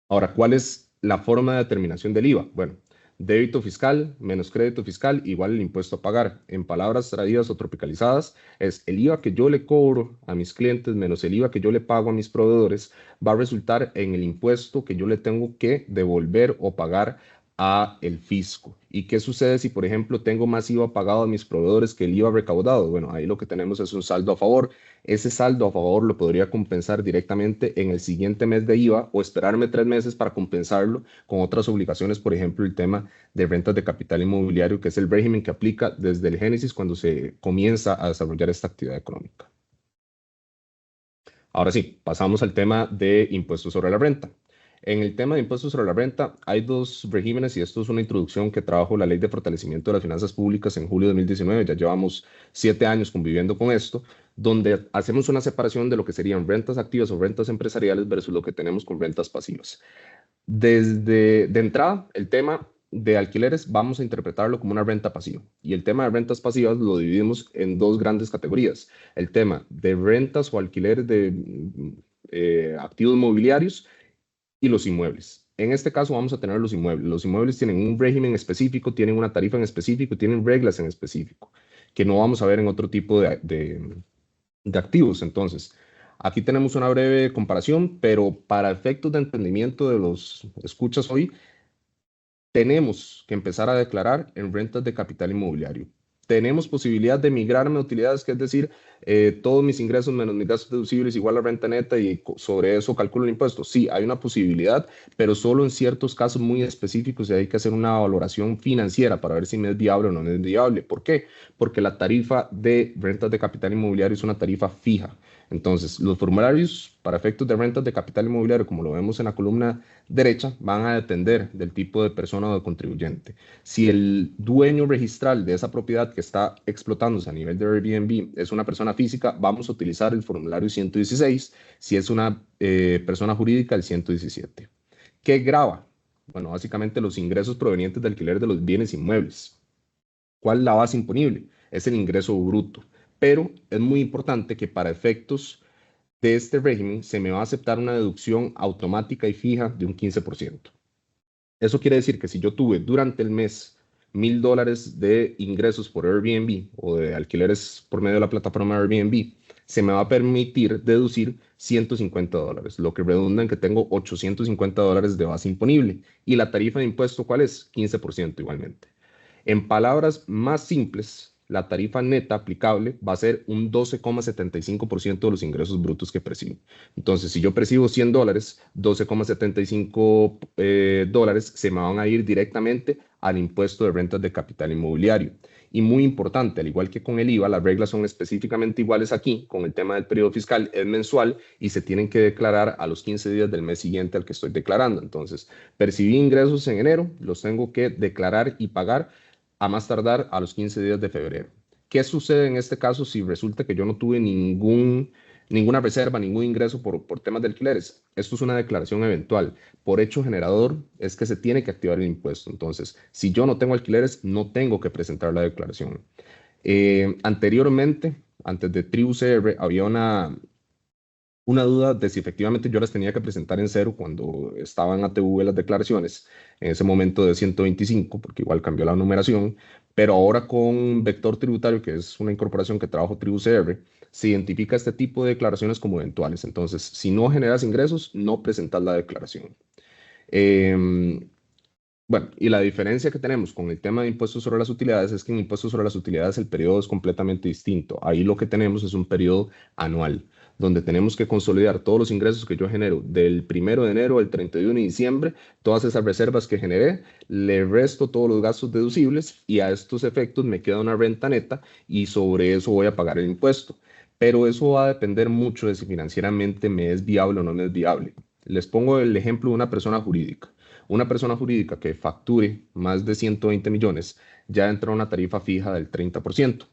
Ahora, ¿cuál es la forma de determinación del IVA? Bueno, débito fiscal menos crédito fiscal igual el impuesto a pagar. En palabras traídas o tropicalizadas, es el IVA que yo le cobro a mis clientes menos el IVA que yo le pago a mis proveedores va a resultar en el impuesto que yo le tengo que devolver o pagar a el fisco. ¿Y qué sucede si, por ejemplo, tengo más IVA pagado a mis proveedores que el IVA recaudado? Bueno, ahí lo que tenemos es un saldo a favor. Ese saldo a favor lo podría compensar directamente en el siguiente mes de IVA o esperarme 3 meses para compensarlo con otras obligaciones, por ejemplo, el tema de rentas de capital inmobiliario, que es el régimen que aplica desde el génesis cuando se comienza a desarrollar esta actividad económica. Ahora sí, pasamos al tema de impuestos sobre la renta. En el tema de impuestos sobre la renta hay dos regímenes y esto es una introducción que trajo la Ley de Fortalecimiento de las Finanzas Públicas en julio de 2019. Ya llevamos 7 años conviviendo con esto, donde hacemos una separación de lo que serían rentas activas o rentas empresariales versus lo que tenemos con rentas pasivas. De entrada, el tema de alquileres vamos a interpretarlo como una renta pasiva y el tema de rentas pasivas lo dividimos en dos grandes categorías. El tema de rentas o alquileres de activos mobiliarios y los inmuebles. En este caso vamos a tener los inmuebles. Los inmuebles tienen un régimen específico, tienen una tarifa en específico, tienen reglas en específico, que no vamos a ver en otro tipo de activos. Entonces, aquí tenemos una breve comparación, pero para efectos de entendimiento de los escuchas hoy, tenemos que empezar a declarar en rentas de capital inmobiliario. Tenemos posibilidad de migrarme a utilidades, que es decir, todos mis ingresos menos mis gastos deducibles igual a renta neta y sobre eso calculo el impuesto. Sí, hay una posibilidad, pero solo en ciertos casos muy específicos y hay que hacer una valoración financiera para ver si me es viable o no es viable. ¿Por qué? Porque la tarifa de rentas de capital inmobiliario es una tarifa fija. Entonces, los formularios para efectos de rentas de capital inmobiliario, como lo vemos en la columna derecha, van a depender del tipo de persona o de contribuyente. Si el dueño registral de esa propiedad que está explotándose a nivel de Airbnb es una persona física, vamos a utilizar el formulario 116. Si es una persona jurídica, el 117. ¿Qué grava? Bueno, básicamente los ingresos provenientes del alquiler de los bienes inmuebles. ¿Cuál es la base imponible? Es el ingreso bruto. Pero es muy importante que para efectos de este régimen se me va a aceptar una deducción automática y fija de un 15%. Eso quiere decir que si yo tuve durante el mes $1,000 de ingresos por Airbnb o de alquileres por medio de la plataforma Airbnb, se me va a permitir deducir $150, lo que redunda en que tengo $850 de base imponible. ¿Y la tarifa de impuesto cuál es? 15% igualmente. En palabras más simples, la tarifa neta aplicable va a ser un 12,75% de los ingresos brutos que percibo. Entonces, si yo percibo $100, 12,75 dólares se me van a ir directamente al impuesto de rentas de capital inmobiliario. Y muy importante, al igual que con el IVA, las reglas son específicamente iguales aquí. Con el tema del periodo fiscal es mensual y se tienen que declarar a los 15 días del mes siguiente al que estoy declarando. Entonces, percibí ingresos en enero, los tengo que declarar y pagar a más tardar a los 15 días de febrero. ¿Qué sucede en este caso si resulta que yo no tuve ninguna reserva, ningún ingreso por temas de alquileres? Esto es una declaración eventual. Por hecho generador es que se tiene que activar el impuesto. Entonces, si yo no tengo alquileres, no tengo que presentar la declaración. Anteriormente, antes de TribuCR, había una duda de si efectivamente yo las tenía que presentar en cero cuando estaban ATV las declaraciones, en ese momento de 125, porque igual cambió la numeración, pero ahora con Vector Tributario, que es una incorporación que trabajo TribuCR, se identifica este tipo de declaraciones como eventuales. Entonces, si no generas ingresos, no presentas la declaración. Bueno, y la diferencia que tenemos con el tema de impuestos sobre las utilidades es que en impuestos sobre las utilidades el periodo es completamente distinto. Ahí lo que tenemos es un periodo anual, donde tenemos que consolidar todos los ingresos que yo genero del 1 de enero al 31 de diciembre, todas esas reservas que generé, le resto todos los gastos deducibles y a estos efectos me queda una renta neta y sobre eso voy a pagar el impuesto. Pero eso va a depender mucho de si financieramente me es viable o no me es viable. Les pongo el ejemplo de una persona jurídica. Una persona jurídica que facture más de 120 millones ya entra a una tarifa fija del 30%.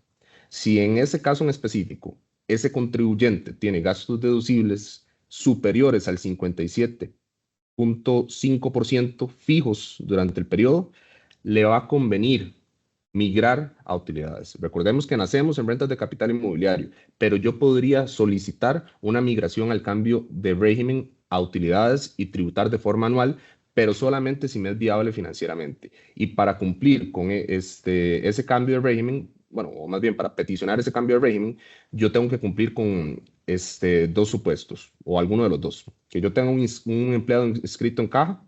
Si en ese caso en específico ese contribuyente tiene gastos deducibles superiores al 57.5% fijos durante el periodo, le va a convenir migrar a utilidades. Recordemos que nacemos en rentas de capital inmobiliario, pero yo podría solicitar una migración al cambio de régimen a utilidades y tributar de forma anual, pero solamente si me es viable financieramente. Y para cumplir con ese cambio de régimen, bueno, o más bien para peticionar ese cambio de régimen, yo tengo que cumplir con dos supuestos, o alguno de los dos. Que yo tenga un empleado inscrito en caja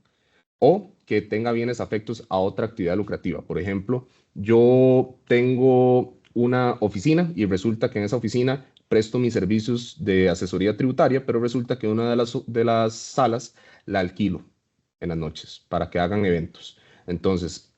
o que tenga bienes afectos a otra actividad lucrativa. Por ejemplo, yo tengo una oficina y resulta que en esa oficina presto mis servicios de asesoría tributaria, pero resulta que una de las salas la alquilo en las noches para que hagan eventos. Entonces,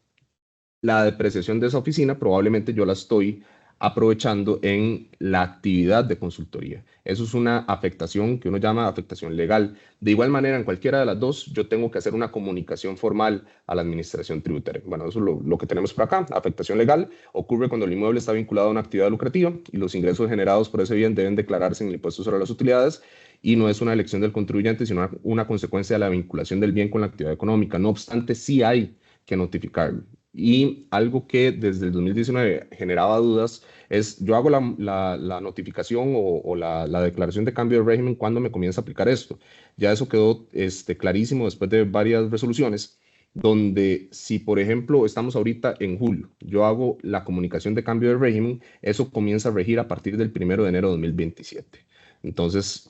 la depreciación de esa oficina probablemente yo la estoy aprovechando en la actividad de consultoría. Eso es una afectación que uno llama afectación legal. De igual manera, en cualquiera de las dos, yo tengo que hacer una comunicación formal a la administración tributaria. Bueno, eso es lo que tenemos por acá. Afectación legal ocurre cuando el inmueble está vinculado a una actividad lucrativa y los ingresos generados por ese bien deben declararse en el impuesto sobre las utilidades y no es una elección del contribuyente, sino una consecuencia de la vinculación del bien con la actividad económica. No obstante, sí hay que notificarlo. Y algo que desde el 2019 generaba dudas es, yo hago la notificación o la declaración de cambio de régimen cuando me comienza a aplicar esto. Ya eso quedó clarísimo después de varias resoluciones, donde si, por ejemplo, estamos ahorita en julio, yo hago la comunicación de cambio de régimen, eso comienza a regir a partir del 1 de enero de 2027. Entonces,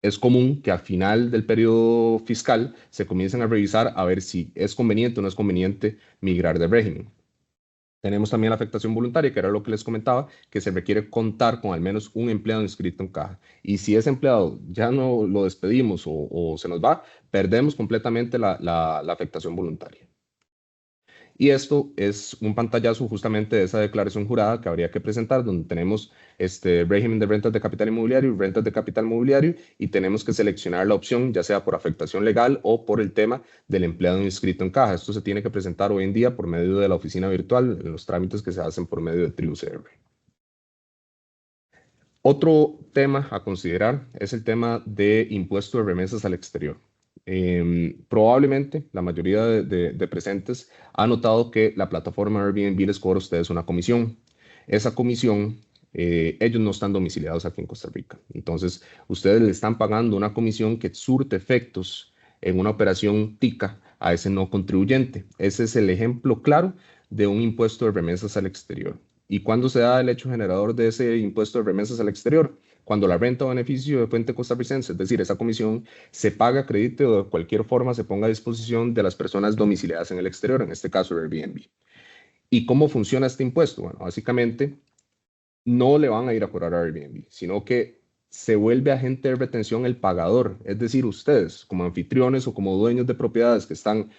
es común que al final del periodo fiscal se comiencen a revisar a ver si es conveniente o no es conveniente migrar de régimen. Tenemos también la afectación voluntaria, que era lo que les comentaba, que se requiere contar con al menos un empleado inscrito en caja. Y si ese empleado ya no lo despedimos o se nos va, perdemos completamente la afectación voluntaria. Y esto es un pantallazo justamente de esa declaración jurada que habría que presentar, donde tenemos este régimen de rentas de capital inmobiliario y rentas de capital mobiliario, y tenemos que seleccionar la opción, ya sea por afectación legal o por el tema del empleado inscrito en caja. Esto se tiene que presentar hoy en día por medio de la oficina virtual, en los trámites que se hacen por medio de TribuCR. Otro tema a considerar es el tema de impuesto de remesas al exterior. Probablemente la mayoría de presentes ha notado que la plataforma Airbnb les cobra a ustedes una comisión. Esa comisión, ellos no están domiciliados aquí en Costa Rica. Entonces, ustedes le están pagando una comisión que surte efectos en una operación TICA a ese no contribuyente. Ese es el ejemplo claro de un impuesto de remesas al exterior. ¿Y cuándo se da el hecho generador de ese impuesto de remesas al exterior? Cuando la renta o beneficio de fuente costarricense, es decir, esa comisión, se paga a crédito o de cualquier forma se ponga a disposición de las personas domiciliadas en el exterior, en este caso Airbnb. ¿Y cómo funciona este impuesto? Bueno, básicamente no le van a ir a cobrar a Airbnb, sino que se vuelve agente de retención el pagador, es decir, ustedes como anfitriones o como dueños de propiedades que están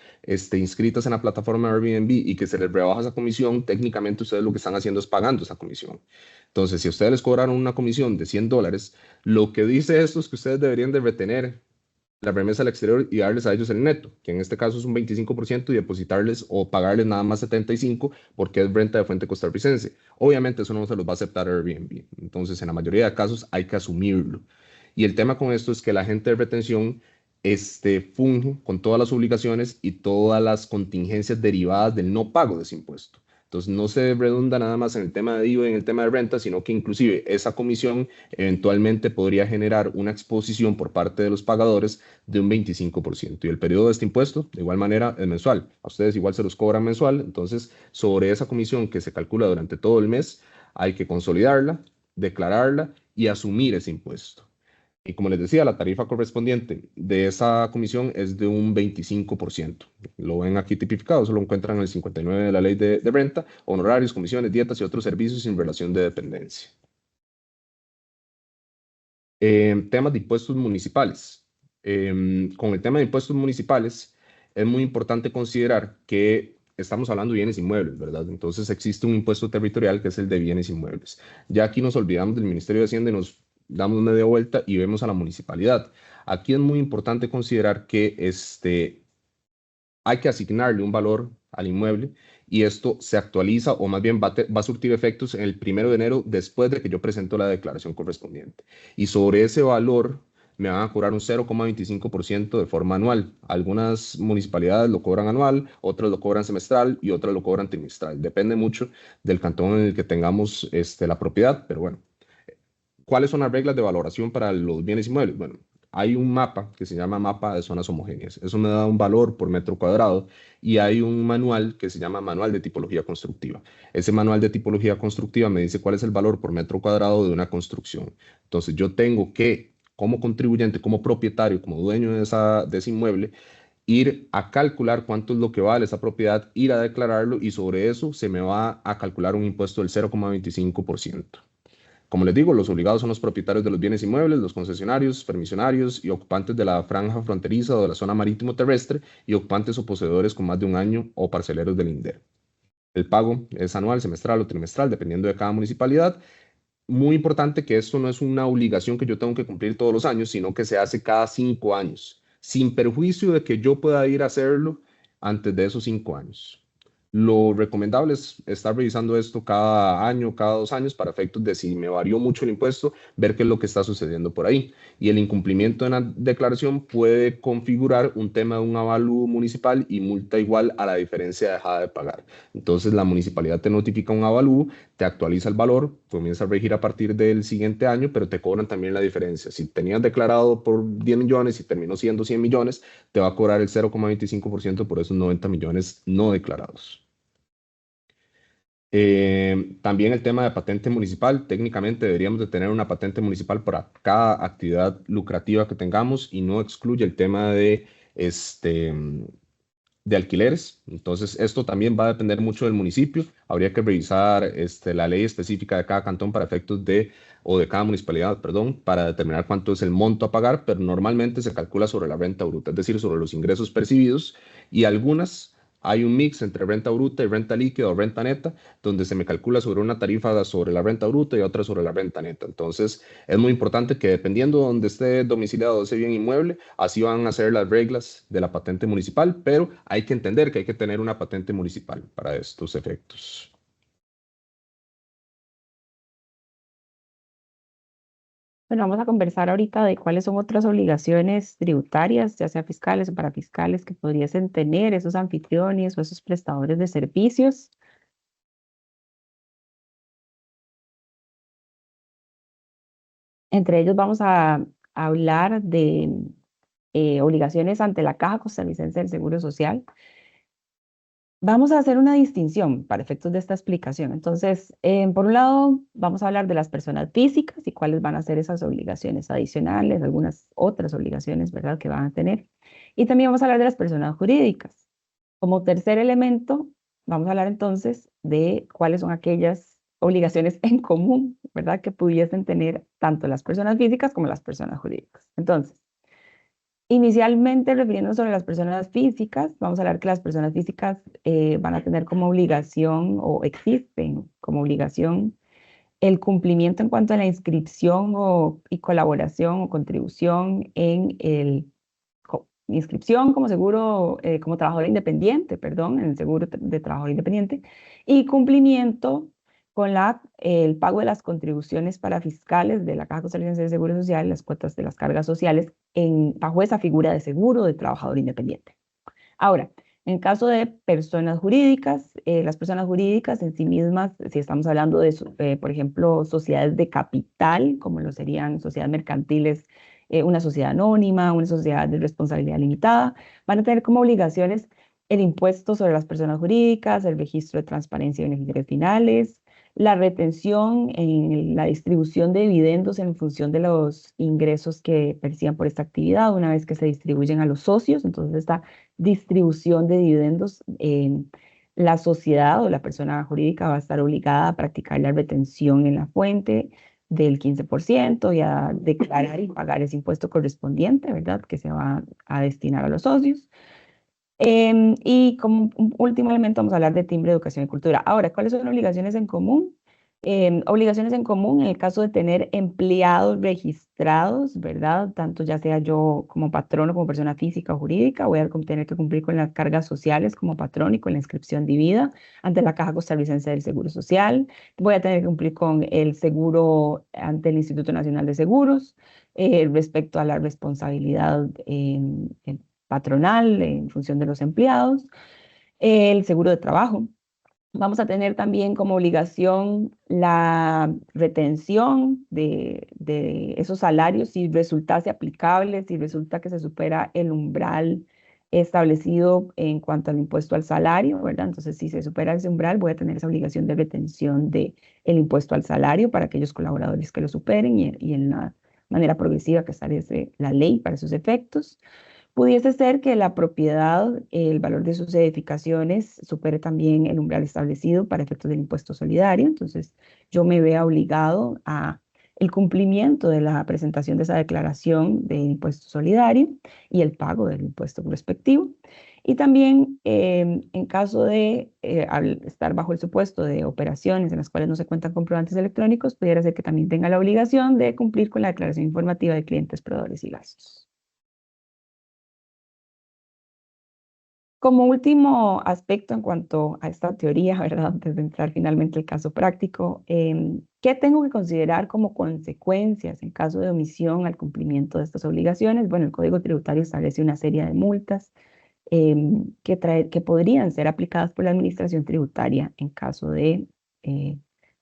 inscritas en la plataforma Airbnb y que se les rebaja esa comisión, técnicamente ustedes lo que están haciendo es pagando esa comisión. Entonces, si a ustedes les cobraron una comisión de $100, lo que dice esto es que ustedes deberían de retener la remesa al exterior y darles a ellos el neto, que en este caso es un 25% y depositarles o pagarles nada más 75% porque es renta de fuente costarricense. Obviamente eso no se los va a aceptar Airbnb. Entonces, en la mayoría de casos hay que asumirlo. Y el tema con esto es que la agente de retención funge con todas las obligaciones y todas las contingencias derivadas del no pago de ese impuesto. Entonces no se redunda nada más en el tema de IVA y en el tema de renta, sino que inclusive esa comisión eventualmente podría generar una exposición por parte de los pagadores de un 25%. Y el periodo de este impuesto, de igual manera, es mensual. A ustedes igual se los cobran mensual, entonces sobre esa comisión que se calcula durante todo el mes, hay que consolidarla, declararla y asumir ese impuesto. Y como les decía, la tarifa correspondiente de esa comisión es de un 25%. Lo ven aquí tipificado, eso lo encuentran en el 59 de la ley de renta, honorarios, comisiones, dietas y otros servicios sin relación de dependencia. Temas de impuestos municipales. Con el tema de impuestos municipales, es muy importante considerar que estamos hablando de bienes inmuebles, ¿verdad? Entonces existe un impuesto territorial que es el de bienes inmuebles. Ya aquí nos olvidamos del Ministerio de Hacienda y nos damos media vuelta y vemos a la municipalidad. Aquí es muy importante considerar que hay que asignarle un valor al inmueble y esto se actualiza o más bien va a surtir efectos en el 1 de enero después de que yo presento la declaración correspondiente. Y sobre ese valor me van a cobrar un 0,25% de forma anual. Algunas municipalidades lo cobran anual, otras lo cobran semestral y otras lo cobran trimestral. Depende mucho del cantón en el que tengamos la propiedad, pero bueno. ¿Cuáles son las reglas de valoración para los bienes inmuebles? Bueno, hay un mapa que se llama mapa de zonas homogéneas. Eso me da un valor por metro cuadrado y hay un manual que se llama manual de tipología constructiva. Ese manual de tipología constructiva me dice cuál es el valor por metro cuadrado de una construcción. Entonces yo tengo que, como contribuyente, como propietario, como dueño de ese inmueble, ir a calcular cuánto es lo que vale esa propiedad, ir a declararlo y sobre eso se me va a calcular un impuesto del 0,25%. Como les digo, los obligados son los propietarios de los bienes inmuebles, los concesionarios, permisionarios y ocupantes de la franja fronteriza o de la zona marítimo terrestre y ocupantes o poseedores con más de un año o parceleros del INDER. El pago es anual, semestral o trimestral, dependiendo de cada municipalidad. Muy importante que esto no es una obligación que yo tengo que cumplir todos los años, sino que se hace cada 5 años, sin perjuicio de que yo pueda ir a hacerlo antes de esos 5 años. Lo recomendable es estar revisando esto cada año, cada 2 años, para efectos de si me varió mucho el impuesto, ver qué es lo que está sucediendo por ahí. Y el incumplimiento de la declaración puede configurar un tema de un avalúo municipal y multa igual a la diferencia dejada de pagar. Entonces la municipalidad te notifica un avalúo, te actualiza el valor, comienza a regir a partir del siguiente año, pero te cobran también la diferencia. Si tenías declarado por 10 millones y terminó siendo 100 millones, te va a cobrar el 0,25% por esos 90 millones no declarados. También el tema de patente municipal. Técnicamente deberíamos de tener una patente municipal para cada actividad lucrativa que tengamos y no excluye el tema de alquileres. Entonces, esto también va a depender mucho del municipio. Habría que revisar la ley específica de cada cantón para efectos o de cada municipalidad, perdón, para determinar cuánto es el monto a pagar, pero normalmente se calcula sobre la renta bruta, es decir, sobre los ingresos percibidos y algunas. Hay un mix entre renta bruta y renta líquida o renta neta, donde se me calcula sobre una tarifa sobre la renta bruta y otra sobre la renta neta. Entonces, es muy importante que dependiendo de donde esté domiciliado ese bien inmueble, así van a ser las reglas de la patente municipal, pero hay que entender que hay que tener una patente municipal para estos efectos. Bueno, vamos a conversar ahorita de cuáles son otras obligaciones tributarias, ya sea fiscales o parafiscales, que podrían tener esos anfitriones o esos prestadores de servicios. Entre ellos vamos a hablar de obligaciones ante la Caja Costarricense del Seguro Social. Vamos a hacer una distinción para efectos de esta explicación. Entonces, por un lado, vamos a hablar de las personas físicas y cuáles van a ser esas obligaciones adicionales, algunas otras obligaciones, ¿verdad?, que van a tener. Y también vamos a hablar de las personas jurídicas. Como tercer elemento, vamos a hablar entonces de cuáles son aquellas obligaciones en común, ¿verdad?, que pudiesen tener tanto las personas físicas como las personas jurídicas. Entonces, inicialmente, refiriéndonos sobre las personas físicas, vamos a hablar que las personas físicas van a tener como obligación o existen como obligación el cumplimiento en cuanto a la inscripción y colaboración o contribución en inscripción como seguro, como trabajador independiente, perdón, en el seguro de trabajador independiente, y cumplimiento con el pago de las contribuciones para fiscales de la Caja Costarricense de Seguro Social, las cuotas de las cargas sociales, bajo esa figura de seguro de trabajador independiente. Ahora, En caso de personas jurídicas, las personas jurídicas en sí mismas, si estamos hablando de, por ejemplo, sociedades de capital, como lo serían sociedades mercantiles, una sociedad anónima, una sociedad de responsabilidad limitada, van a tener como obligaciones el impuesto sobre las personas jurídicas, el registro de transparencia y beneficiarios finales, la retención en la distribución de dividendos en función de los ingresos que perciban por esta actividad, una vez que se distribuyen a los socios. Entonces, esta distribución de dividendos, la sociedad o la persona jurídica va a estar obligada a practicar la retención en la fuente del 15% y a declarar y pagar ese impuesto correspondiente, ¿verdad? Que se va a destinar a los socios. Y como un último elemento vamos a hablar de timbre, educación y cultura. Ahora, ¿cuáles son obligaciones en común? Obligaciones en común en el caso de tener empleados registrados, ¿verdad? Tanto ya sea yo como patrono, como persona física o jurídica, voy a tener que cumplir con las cargas sociales como patrón y con la inscripción debida ante la Caja Costarricense del Seguro Social. Voy a tener que cumplir con el seguro ante el Instituto Nacional de Seguros respecto a la responsabilidad patronal en función de los empleados, el seguro de trabajo. Vamos a tener también como obligación la retención de esos salarios si resultase aplicable, si resulta que se supera el umbral establecido en cuanto al impuesto al salario, ¿verdad? Entonces, si se supera ese umbral, voy a tener esa obligación de retención del impuesto al salario para aquellos colaboradores que lo superen y en la manera progresiva que establece la ley para sus efectos. Pudiese ser que la propiedad, el valor de sus edificaciones, supere también el umbral establecido para efectos del impuesto solidario. Entonces, yo me vea obligado a el cumplimiento de la presentación de esa declaración de impuesto solidario y el pago del impuesto respectivo. Y también, en caso de al estar bajo el supuesto de operaciones en las cuales no se cuentan comprobantes electrónicos, pudiera ser que también tenga la obligación de cumplir con la declaración informativa de clientes, proveedores y gastos. Como último aspecto en cuanto a esta teoría, ¿verdad? Antes de entrar finalmente al caso práctico, ¿qué tengo que considerar como consecuencias en caso de omisión al cumplimiento de estas obligaciones? Bueno, el Código Tributario establece una serie de multas que podrían ser aplicadas por la Administración Tributaria en caso de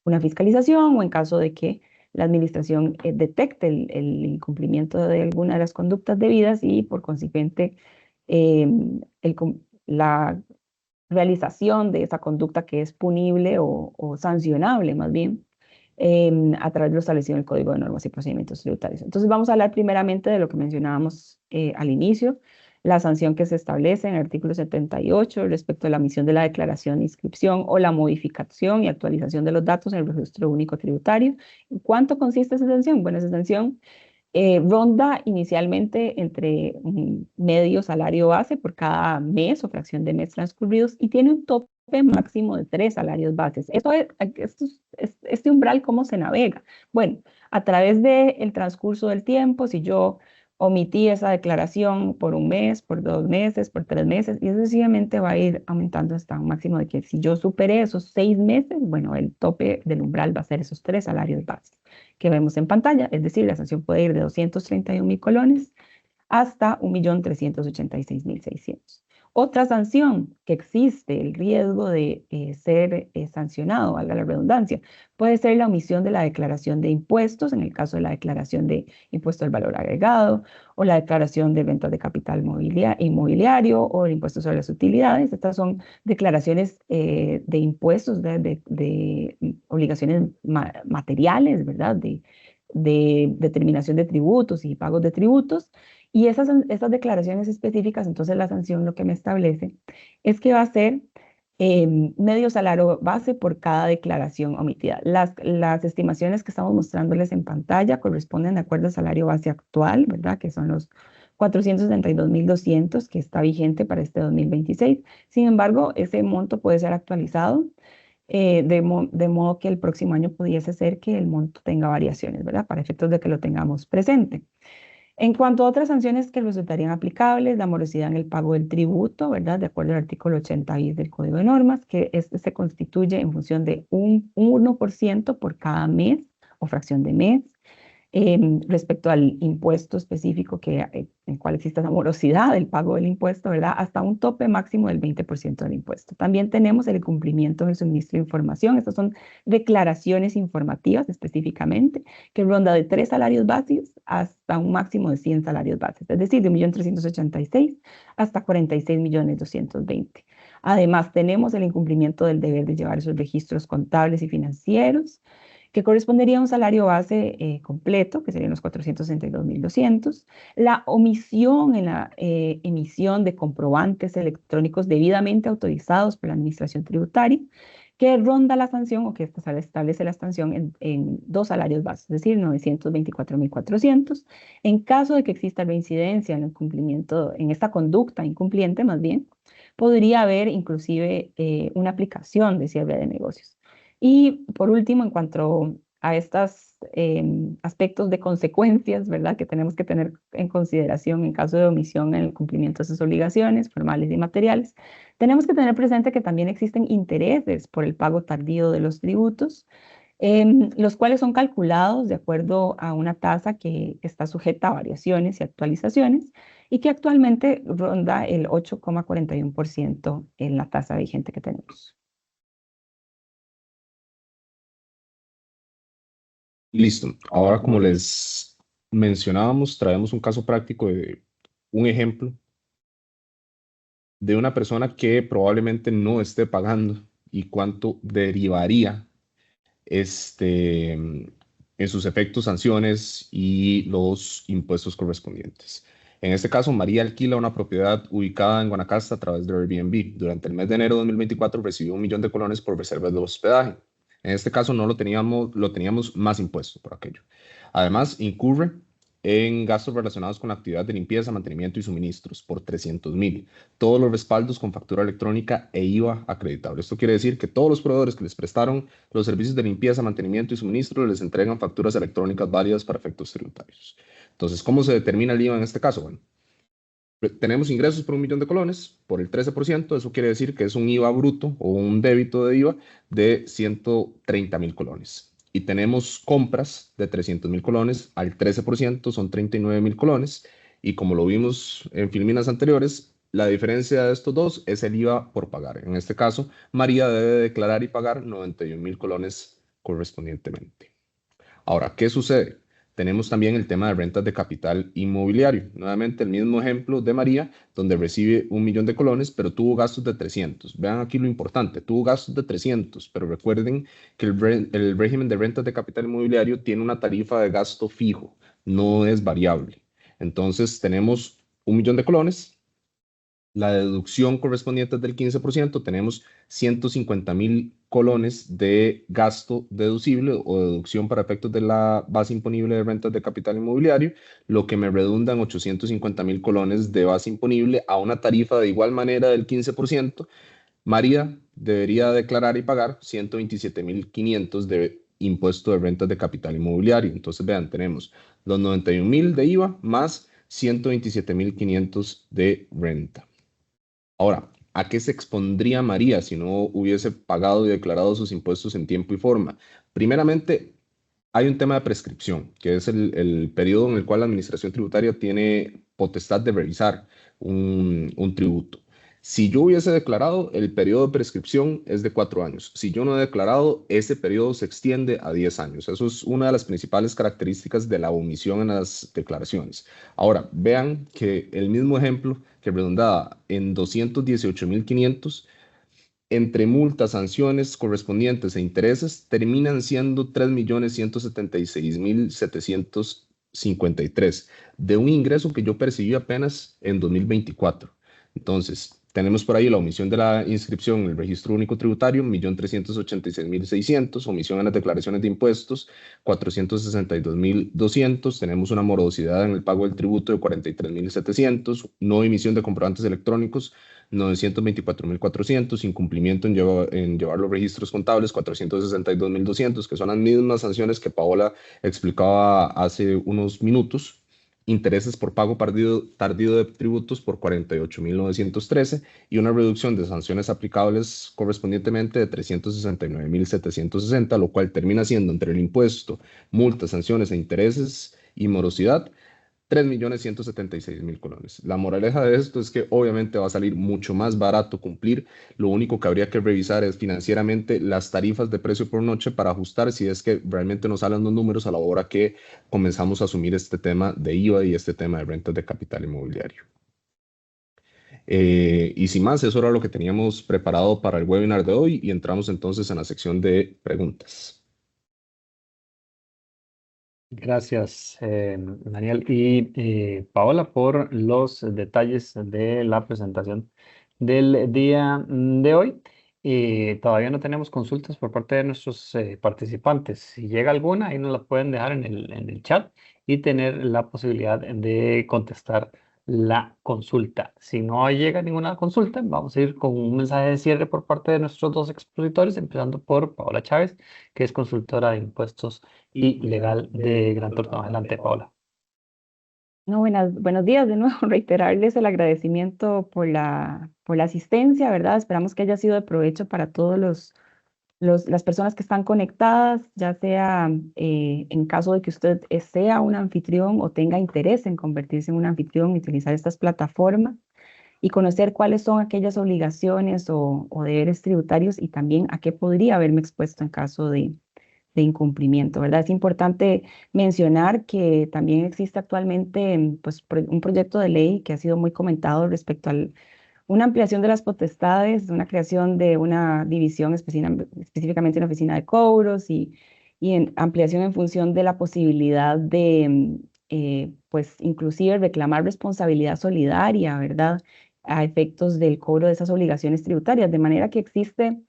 una fiscalización o en caso de que la Administración detecte el incumplimiento de alguna de las conductas debidas y por consiguiente la realización de esa conducta que es punible o sancionable más bien a través de lo establecido en el Código de Normas y Procedimientos Tributarios. Entonces vamos a hablar primeramente de lo que mencionábamos al inicio, la sanción que se establece en el artículo 78 respecto a la emisión de la declaración de inscripción o la modificación y actualización de los datos en el registro único tributario. ¿En cuánto consiste esa sanción? Bueno, esa sanción ronda inicialmente entre un medio salario base por cada mes o fracción de mes transcurridos y tiene un tope máximo de 3 salarios bases. Este umbral, ¿cómo se navega? Bueno, a través del transcurso del tiempo, si yo omití esa declaración por un mes, por 2 meses, por 3 meses, y sucesivamente va a ir aumentando hasta un máximo de que si yo superé esos 6 meses, bueno, el tope del umbral va a ser esos 3 salarios bases que vemos en pantalla, es decir, la sanción puede ir de 231.000 colones hasta 1.386.600. Otra sanción que existe, el riesgo de ser sancionado, valga la redundancia, puede ser la omisión de la declaración de impuestos, en el caso de la declaración de impuesto al valor agregado, o la declaración de ventas de capital inmobiliario, o el impuesto sobre las utilidades. Estas son declaraciones de impuestos, de obligaciones materiales, ¿verdad? De determinación de tributos y pagos de tributos. Y esas declaraciones específicas, entonces la sanción lo que me establece es que va a ser medio salario base por cada declaración omitida. Las estimaciones que estamos mostrándoles en pantalla corresponden de acuerdo al salario base actual, ¿verdad? Que son los 472.200 que está vigente para este 2026. Sin embargo, ese monto puede ser actualizado de modo que el próximo año pudiese ser que el monto tenga variaciones, ¿verdad? Para efectos de que lo tengamos presente. En cuanto a otras sanciones que resultarían aplicables, la morosidad en el pago del tributo, ¿verdad? De acuerdo al artículo 80 bis del Código de Normas, que este se constituye en función de un 1% por cada mes o fracción de mes. respecto al impuesto específico en el cual existe esa morosidad del pago del impuesto, ¿verdad? Hasta un tope máximo del 20% del impuesto. También tenemos el incumplimiento del suministro de información. Estas son declaraciones informativas específicamente, que ronda de 3 salarios básicos hasta un máximo de 100 salarios básicos, es decir, de 1.386.000 hasta 46.220.000. Además, tenemos el incumplimiento del deber de llevar esos registros contables y financieros, que correspondería a un salario base completo, que serían los 462.200, la omisión en la emisión de comprobantes electrónicos debidamente autorizados por la Administración Tributaria, que ronda la sanción o que establece la sanción en 2 salarios bases, es decir, 924.400. En caso de que exista reincidencia en el cumplimiento, en esta conducta incumpliente más bien, podría haber inclusive una aplicación de cierre de negocios. Y por último, en cuanto a estos aspectos de consecuencias, ¿verdad?, que tenemos que tener en consideración en caso de omisión en el cumplimiento de sus obligaciones formales y materiales, tenemos que tener presente que también existen intereses por el pago tardío de los tributos, los cuales son calculados de acuerdo a una tasa que está sujeta a variaciones y actualizaciones y que actualmente ronda el 8,41% en la tasa vigente que tenemos. Listo. Ahora, como les mencionábamos, traemos un caso práctico de un ejemplo de una persona que probablemente no esté pagando y cuánto derivaría en sus efectos, sanciones y los impuestos correspondientes. En este caso, María alquila una propiedad ubicada en Guanacaste a través de Airbnb. Durante el mes de enero de 2024 recibió 1.000.000 de colones por reservas de hospedaje. En este caso no lo teníamos más impuesto por aquello. Además, incurre en gastos relacionados con la actividad de limpieza, mantenimiento y suministros por 300.000. Todos los respaldos con factura electrónica e IVA acreditable. Esto quiere decir que todos los proveedores que les prestaron los servicios de limpieza, mantenimiento y suministro les entregan facturas electrónicas válidas para efectos tributarios. Entonces, ¿cómo se determina el IVA en este caso? Bueno, tenemos ingresos por 1.000.000 de colones por el 13%. Eso quiere decir que es un IVA bruto o un débito de IVA de 130.000 colones. Y tenemos compras de 300.000 colones al 13%, son 39.000 colones. Y como lo vimos en filminas anteriores, la diferencia de estos dos es el IVA por pagar. En este caso, María debe declarar y pagar 91.000 colones correspondientemente. Ahora, ¿qué sucede? Tenemos también el tema de rentas de capital inmobiliario. Nuevamente el mismo ejemplo de María, donde recibe 1.000.000 de colones, pero tuvo gastos de 300. Vean aquí lo importante, tuvo gastos de 300, pero recuerden que el régimen de rentas de capital inmobiliario tiene una tarifa de gasto fijo, no es variable. Entonces tenemos 1.000.000 de colones. La deducción correspondiente es del 15%, tenemos 150.000 colones de gasto deducible o deducción para efectos de la base imponible de rentas de capital inmobiliario, lo que me redunda en 850.000 colones de base imponible a una tarifa de igual manera del 15%. María debería declarar y pagar 127.500 de impuesto de rentas de capital inmobiliario. Entonces, vean, tenemos los 91.000 de IVA más 127.500 de renta. Ahora, ¿a qué se expondría María si no hubiese pagado y declarado sus impuestos en tiempo y forma? Primeramente, hay un tema de prescripción, que es el periodo en el cual la Administración Tributaria tiene potestad de revisar un tributo. Si yo hubiese declarado, el periodo de prescripción es de 4 años. Si yo no he declarado, ese periodo se extiende a 10 años. Eso es una de las principales características de la omisión en las declaraciones. Ahora, vean que el mismo ejemplo que redundaba en 218.500, entre multas, sanciones correspondientes e intereses, terminan siendo 3.176.753 de un ingreso que yo percibí apenas en 2024. Entonces, tenemos por ahí la omisión de la inscripción en el registro único tributario, 1.386.600, omisión en las declaraciones de impuestos, 462.200, tenemos una morosidad en el pago del tributo de 43.700, no emisión de comprobantes electrónicos, 924.400, incumplimiento en llevar los registros contables, 462.200, que son las mismas sanciones que Paola explicaba hace unos minutos. intereses por pago tardío de tributos por 48.913 y una reducción de sanciones aplicables correspondientemente de 369.760, lo cual termina siendo entre el impuesto, multas, sanciones e intereses y morosidad 3.176.000 colones. La moraleja de esto es que obviamente va a salir mucho más barato cumplir. Lo único que habría que revisar es financieramente las tarifas de precio por noche para ajustar si es que realmente nos salen los números a la hora que comenzamos a asumir este tema de IVA y este tema de rentas de capital inmobiliario. Y sin más, eso era lo que teníamos preparado para el webinar de hoy y entramos entonces en la sección de preguntas. Gracias, Daniel y Paola, por los detalles de la presentación del día de hoy. Todavía no tenemos consultas por parte de nuestros participantes. Si llega alguna, ahí nos la pueden dejar en el chat y tener la posibilidad de contestar la consulta. Si no llega ninguna consulta, vamos a ir con un mensaje de cierre por parte de nuestros dos expositores, empezando por Paola Chávez, que es consultora de impuestos y legal de Gran Tortón. Adelante, Paola. No, buenos días de nuevo, reiterarles el agradecimiento por la asistencia, ¿verdad? Esperamos que haya sido de provecho para todos las personas que están conectadas, ya sea en caso de que usted sea un anfitrión o tenga interés en convertirse en un anfitrión y utilizar estas plataformas y conocer cuáles son aquellas obligaciones o deberes tributarios y también a qué podría haberme expuesto en caso de incumplimiento, ¿verdad? Es importante mencionar que también existe actualmente pues, un proyecto de ley que ha sido muy comentado respecto a una ampliación de las potestades, una creación de una división específicamente en la oficina de cobros y en ampliación en función de la posibilidad de, pues, inclusive reclamar responsabilidad solidaria, ¿verdad? A efectos del cobro de esas obligaciones tributarias, de manera que existe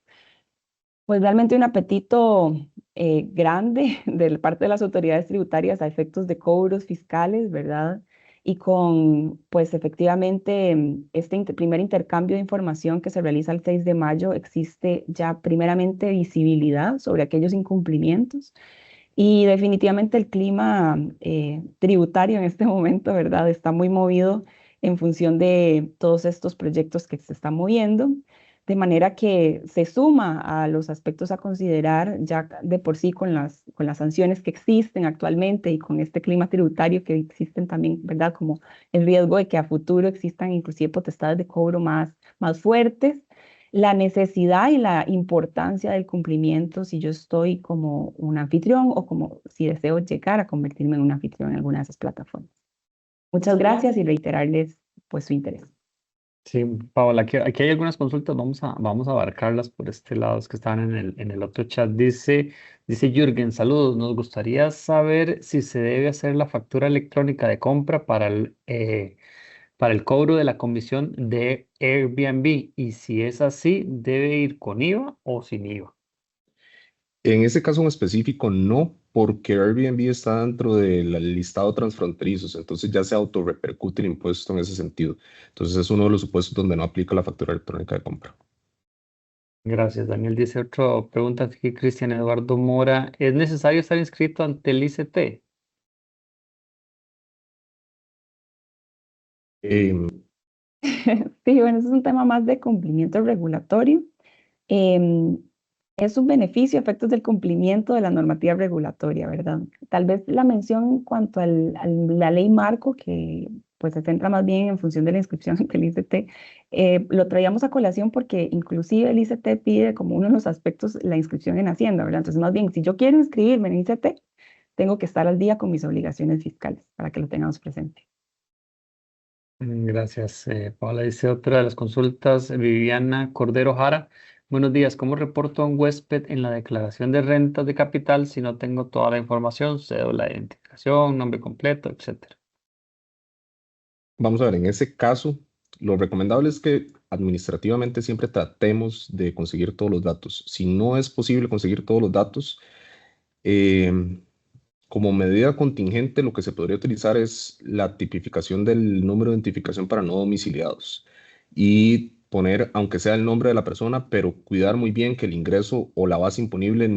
pues realmente un apetito grande de parte de las autoridades tributarias a efectos de cobros fiscales, ¿verdad? Y con, pues efectivamente, este primer intercambio de información que se realiza el 6 de mayo, existe ya primeramente visibilidad sobre aquellos incumplimientos y definitivamente el clima tributario en este momento, ¿verdad? Está muy movido en función de todos estos proyectos que se están moviendo, de manera que se suma a los aspectos a considerar ya de por sí con las sanciones que existen actualmente y con este clima tributario que existen también, ¿verdad? Como el riesgo de que a futuro existan inclusive potestades de cobro más fuertes, la necesidad y la importancia del cumplimiento si yo estoy como un anfitrión o como si deseo llegar a convertirme en un anfitrión en alguna de esas plataformas. Muchas gracias y reiterarles pues su interés. Sí, Paola, aquí hay algunas consultas, vamos a abarcarlas por este lado, es que estaban en el otro chat. Dice Jürgen, saludos, nos gustaría saber si se debe hacer la factura electrónica de compra para el cobro de la comisión de Airbnb y si es así, ¿debe ir con IVA o sin IVA? En ese caso en específico, no, porque Airbnb está dentro del listado transfronterizos, entonces ya se autorrepercute el impuesto en ese sentido. Entonces es uno de los supuestos donde no aplica la factura electrónica de compra. Gracias, Daniel. Dice otra pregunta aquí, Cristian Eduardo Mora. ¿Es necesario estar inscrito ante el ICT? Eh, Sí, bueno, ese es un tema más de cumplimiento regulatorio. Em, es un beneficio a efectos del cumplimiento de la normativa regulatoria, ¿verdad? Tal vez la mención en cuanto a la ley marco, que pues se centra más bien en función de la inscripción ante el ICT, lo traíamos a colación porque inclusive el ICT pide como uno de los aspectos la inscripción en Hacienda, ¿verdad? Entonces, más bien, si yo quiero inscribirme en ICT, tengo que estar al día con mis obligaciones fiscales para que lo tengamos presente. Gracias, Paula. Dice otra de las consultas, Viviana Cordero Jara. Buenos días. ¿Cómo reporto a un huésped en la declaración de rentas de capital si no tengo toda la información, cédula de identificación, nombre completo, etcétera? Vamos a ver, en ese caso, lo recomendable es que administrativamente siempre tratemos de conseguir todos los datos. Si no es posible conseguir todos los datos, eh, como medida contingente, lo que se podría utilizar es la tipificación del número de identificación para no domiciliados y poner, aunque sea el nombre de la persona, pero cuidar muy bien que el ingreso o la base imponible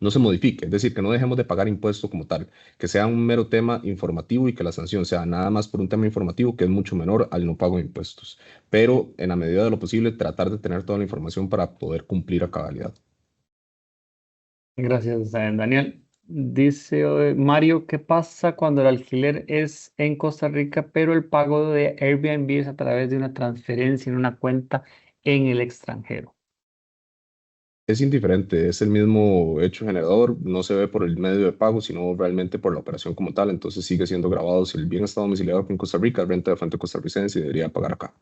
no se modifique, es decir, que no dejemos de pagar impuesto como tal, que sea un mero tema informativo y que la sanción sea nada más por un tema informativo que es mucho menor al no pago de impuestos. Pero en la medida de lo posible, tratar de tener toda la información para poder cumplir a cabalidad. Gracias, Daniel. Dice Mario, ¿qué pasa cuando el alquiler es en Costa Rica, pero el pago de Airbnb es a través de una transferencia en una cuenta en el extranjero? Es indiferente, es el mismo hecho generador, no se ve por el medio de pago, sino realmente por la operación como tal, entonces sigue siendo grabado. Si el bien está domiciliado aquí en Costa Rica, renta de fuente costarricense y debería pagar acá.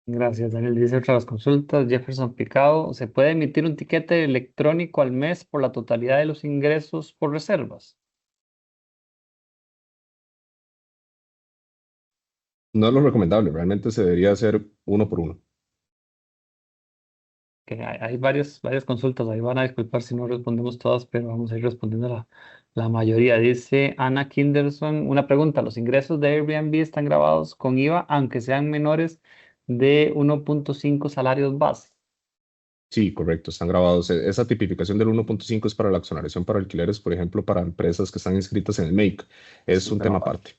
Gracias, Daniel. Dice otras consultas. Jefferson Picado, ¿se puede emitir un tiquete electrónico al mes por la totalidad de los ingresos por reservas? No es lo recomendable, realmente se debería hacer uno por uno. Que hay varias consultas, ahí van a disculpar si no respondemos todas, pero vamos a ir respondiendo la mayoría. Dice Ana Kinderson, una pregunta, ¿los ingresos de Airbnb están grabados con IVA aunque sean menores de 1.5 salarios base? Sí, correcto, están grabados. Esa tipificación del 1.5 es para la exoneración para alquileres, por ejemplo, para empresas que están inscritas en el MAKE. Es un tema aparte.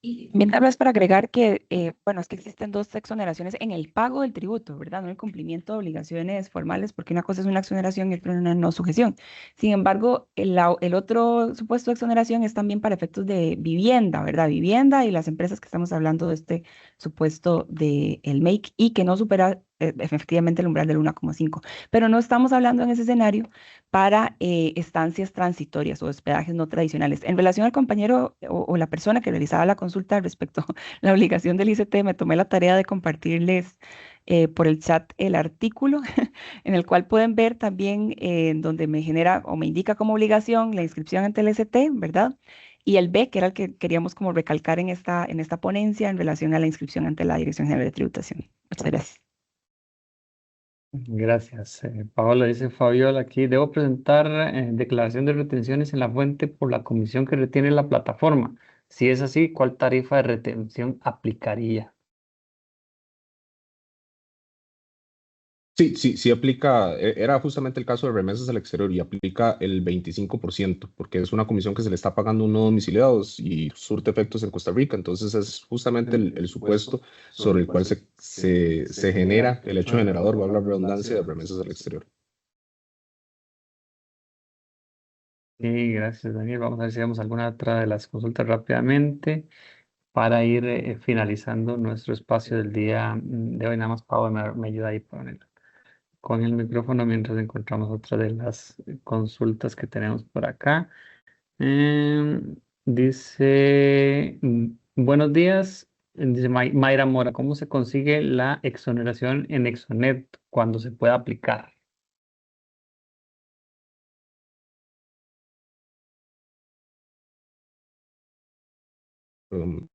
Y bien, tal vez para agregar que, bueno, es que existen dos exoneraciones en el pago del tributo, ¿verdad? No el cumplimiento de obligaciones formales, porque una cosa es una exoneración y otra una no sujeción. Sin embargo, el otro supuesto de exoneración es también para efectos de vivienda, ¿verdad? Vivienda y las empresas que estamos hablando de este supuesto de el MAKE y que no supera efectivamente el umbral del 1,5. Pero no estamos hablando en ese escenario para estancias transitorias o hospedajes no tradicionales. En relación al compañero o la persona que realizaba la consulta respecto a la obligación del ICT, me tomé la tarea de compartirles por el chat el artículo en el cual pueden ver también donde me genera o me indica como obligación la inscripción ante el ICT, ¿verdad? Y el B, que era el que queríamos como recalcar en esta ponencia en relación a la inscripción ante la Dirección General de Tributación. Muchas gracias. Gracias. Paola dice Fabiola aquí, debo presentar declaración de retenciones en la fuente por la comisión que retiene la plataforma. Si es así, ¿cuál tarifa de retención aplicaría? Sí, sí, sí aplica, era justamente el caso de remesas al exterior y aplica el 25%, porque es una comisión que se le está pagando a uno domiciliado y surte efectos en Costa Rica. Entonces es justamente el supuesto sobre el cual se genera el hecho generador, valga la redundancia, de remesas al exterior. Sí, gracias, Daniel. Vamos a ver si vemos alguna otra de las consultas rápidamente para ir finalizando nuestro espacio del día de hoy. Nada más, Pau, me ayuda ahí con el micrófono mientras encontramos otra de las consultas que tenemos por acá. Dice, buenos días, dice Mayra Mora, ¿cómo se consigue la exoneración en Exonet cuando se pueda aplicar? Um,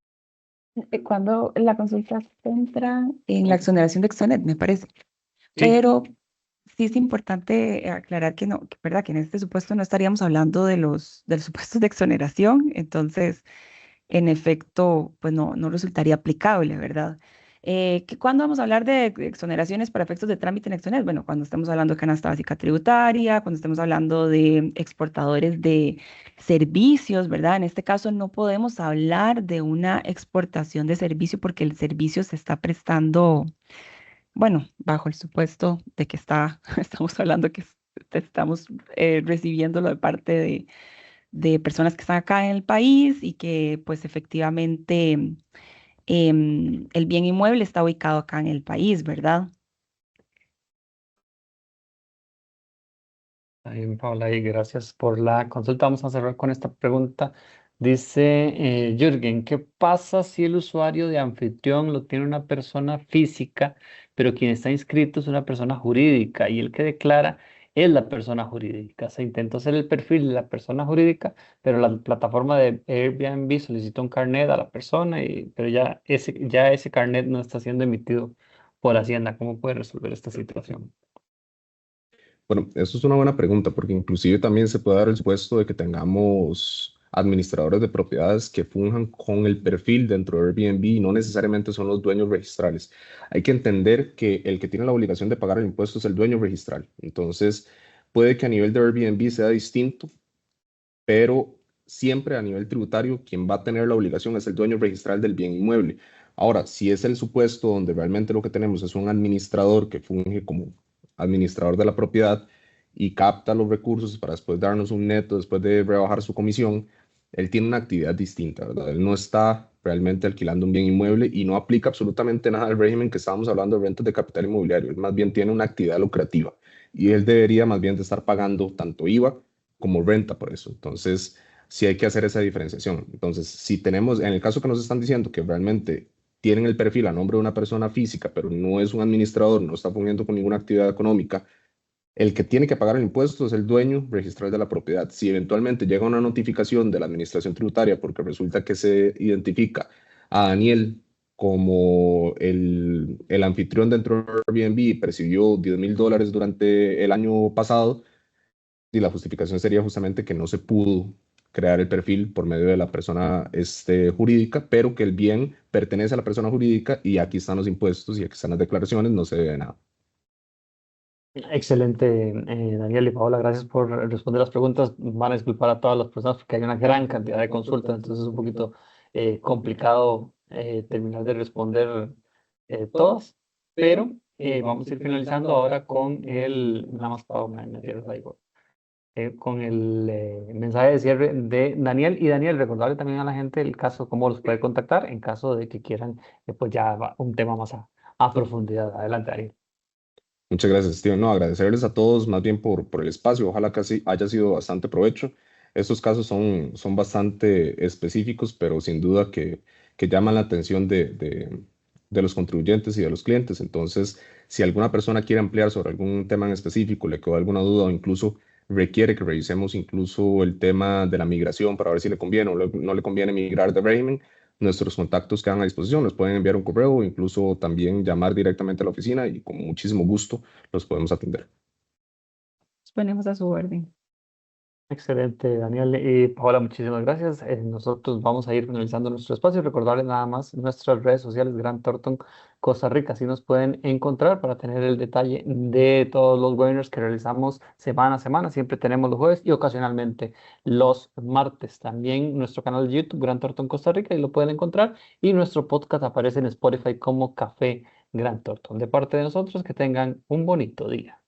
Cuando la consulta se centra en la exoneración de Exonet, me parece. Sí. Pero sí es importante aclarar que no, que, ¿verdad? Que en este supuesto no estaríamos hablando de los supuestos de exoneración, entonces, en efecto, pues no resultaría aplicable, ¿verdad? ¿Cuándo vamos a hablar de exoneraciones para efectos de trámite en Exonet? Bueno, cuando estemos hablando de canasta básica tributaria, cuando estemos hablando de exportadores de servicios, ¿verdad? En este caso no podemos hablar de una exportación de servicio porque el servicio se está prestando, bueno, bajo el supuesto de que estamos hablando que estamos recibiéndolo de parte de personas que están acá en el país y que pues efectivamente el bien inmueble está ubicado acá en el país, ¿verdad? Ahí, Paula, y gracias por la consulta. Vamos a cerrar con esta pregunta. Dice Jürgen, ¿qué pasa si el usuario de anfitrión lo tiene una persona física, pero quien está inscrito es una persona jurídica y el que declara es la persona jurídica? Se intentó hacer el perfil de la persona jurídica, pero la plataforma de Airbnb solicitó un carnet a la persona, pero ya ese carnet no está siendo emitido por Hacienda. ¿Cómo puede resolver esta situación? Bueno, eso es una buena pregunta, porque inclusive también se puede dar el supuesto de que tengamos administradores de propiedades que funjan con el perfil dentro de Airbnb y no necesariamente son los dueños registrales. Hay que entender que el que tiene la obligación de pagar el impuesto es el dueño registral. Entonces, Puede que a nivel de Airbnb sea distinto, pero siempre a nivel tributario, quien va a tener la obligación es el dueño registral del bien inmueble. Ahora, si es el supuesto donde realmente lo que tenemos es un administrador que funge como administrador de la propiedad y capta los recursos para después darnos un neto, después de rebajar su comisión, él tiene una actividad distinta, ¿verdad? Él no está realmente alquilando un bien inmueble y no aplica absolutamente nada al régimen que estábamos hablando de rentas de capital inmobiliario. Él más bien tiene una actividad lucrativa y él debería más bien de estar pagando tanto IVA como renta por eso. Entonces, sí hay que hacer esa diferenciación. Entonces, si tenemos, en el caso que nos están diciendo que realmente tienen el perfil a nombre de una persona física, pero no es un administrador, no está fungiendo con ninguna actividad económica, el que tiene que pagar el impuesto es el dueño registral de la propiedad. Si eventualmente llega una notificación de la administración tributaria porque resulta que se identifica a Daniel como el anfitrión dentro de Airbnb y percibió $10,000 durante el año pasado, y la justificación sería justamente que no se pudo crear el perfil por medio de la persona jurídica, pero que el bien pertenece a la persona jurídica y aquí están los impuestos y aquí están las declaraciones, no se debe nada. Excelente, Daniel y Paola, gracias por responder las preguntas. Van a disculpar a todas las personas porque hay una gran cantidad de consultas, entonces es un poquito complicado terminar de responder todas, pero vamos a ir finalizando ahora con nada más Paola, me cierras ahí, con el mensaje de cierre de Daniel. Y Daniel, recordarle también a la gente el caso, cómo los puede contactar en caso de que quieran, pues ya un tema más a profundidad. Adelante, Daniel. Muchas gracias, Steven. No, agradecerles a todos más bien por el espacio. Ojalá que así haya sido bastante provecho. Estos casos son bastante específicos, pero sin duda que llaman la atención de los contribuyentes y de los clientes. Entonces, si alguna persona quiere ampliar sobre algún tema en específico, le quedó alguna duda o incluso requiere que revisemos incluso el tema de la migración para ver si le conviene o no le conviene migrar de régimen, nuestros contactos quedan a disposición, nos pueden enviar un correo o incluso también llamar directamente a la oficina y con muchísimo gusto los podemos atender. Nos ponemos a su orden. Excelente, Daniel y Paola, muchísimas gracias. Nosotros vamos a ir finalizando nuestro espacio. Recordarles nada más nuestras redes sociales, Grant Thornton Costa Rica. Así nos pueden encontrar para tener el detalle de todos los webinars que realizamos semana a semana. Siempre tenemos los jueves y ocasionalmente los martes. También nuestro canal de YouTube, Grant Thornton Costa Rica, y lo pueden encontrar. Y nuestro podcast aparece en Spotify como Café Grant Thornton. De parte de nosotros, que tengan un bonito día.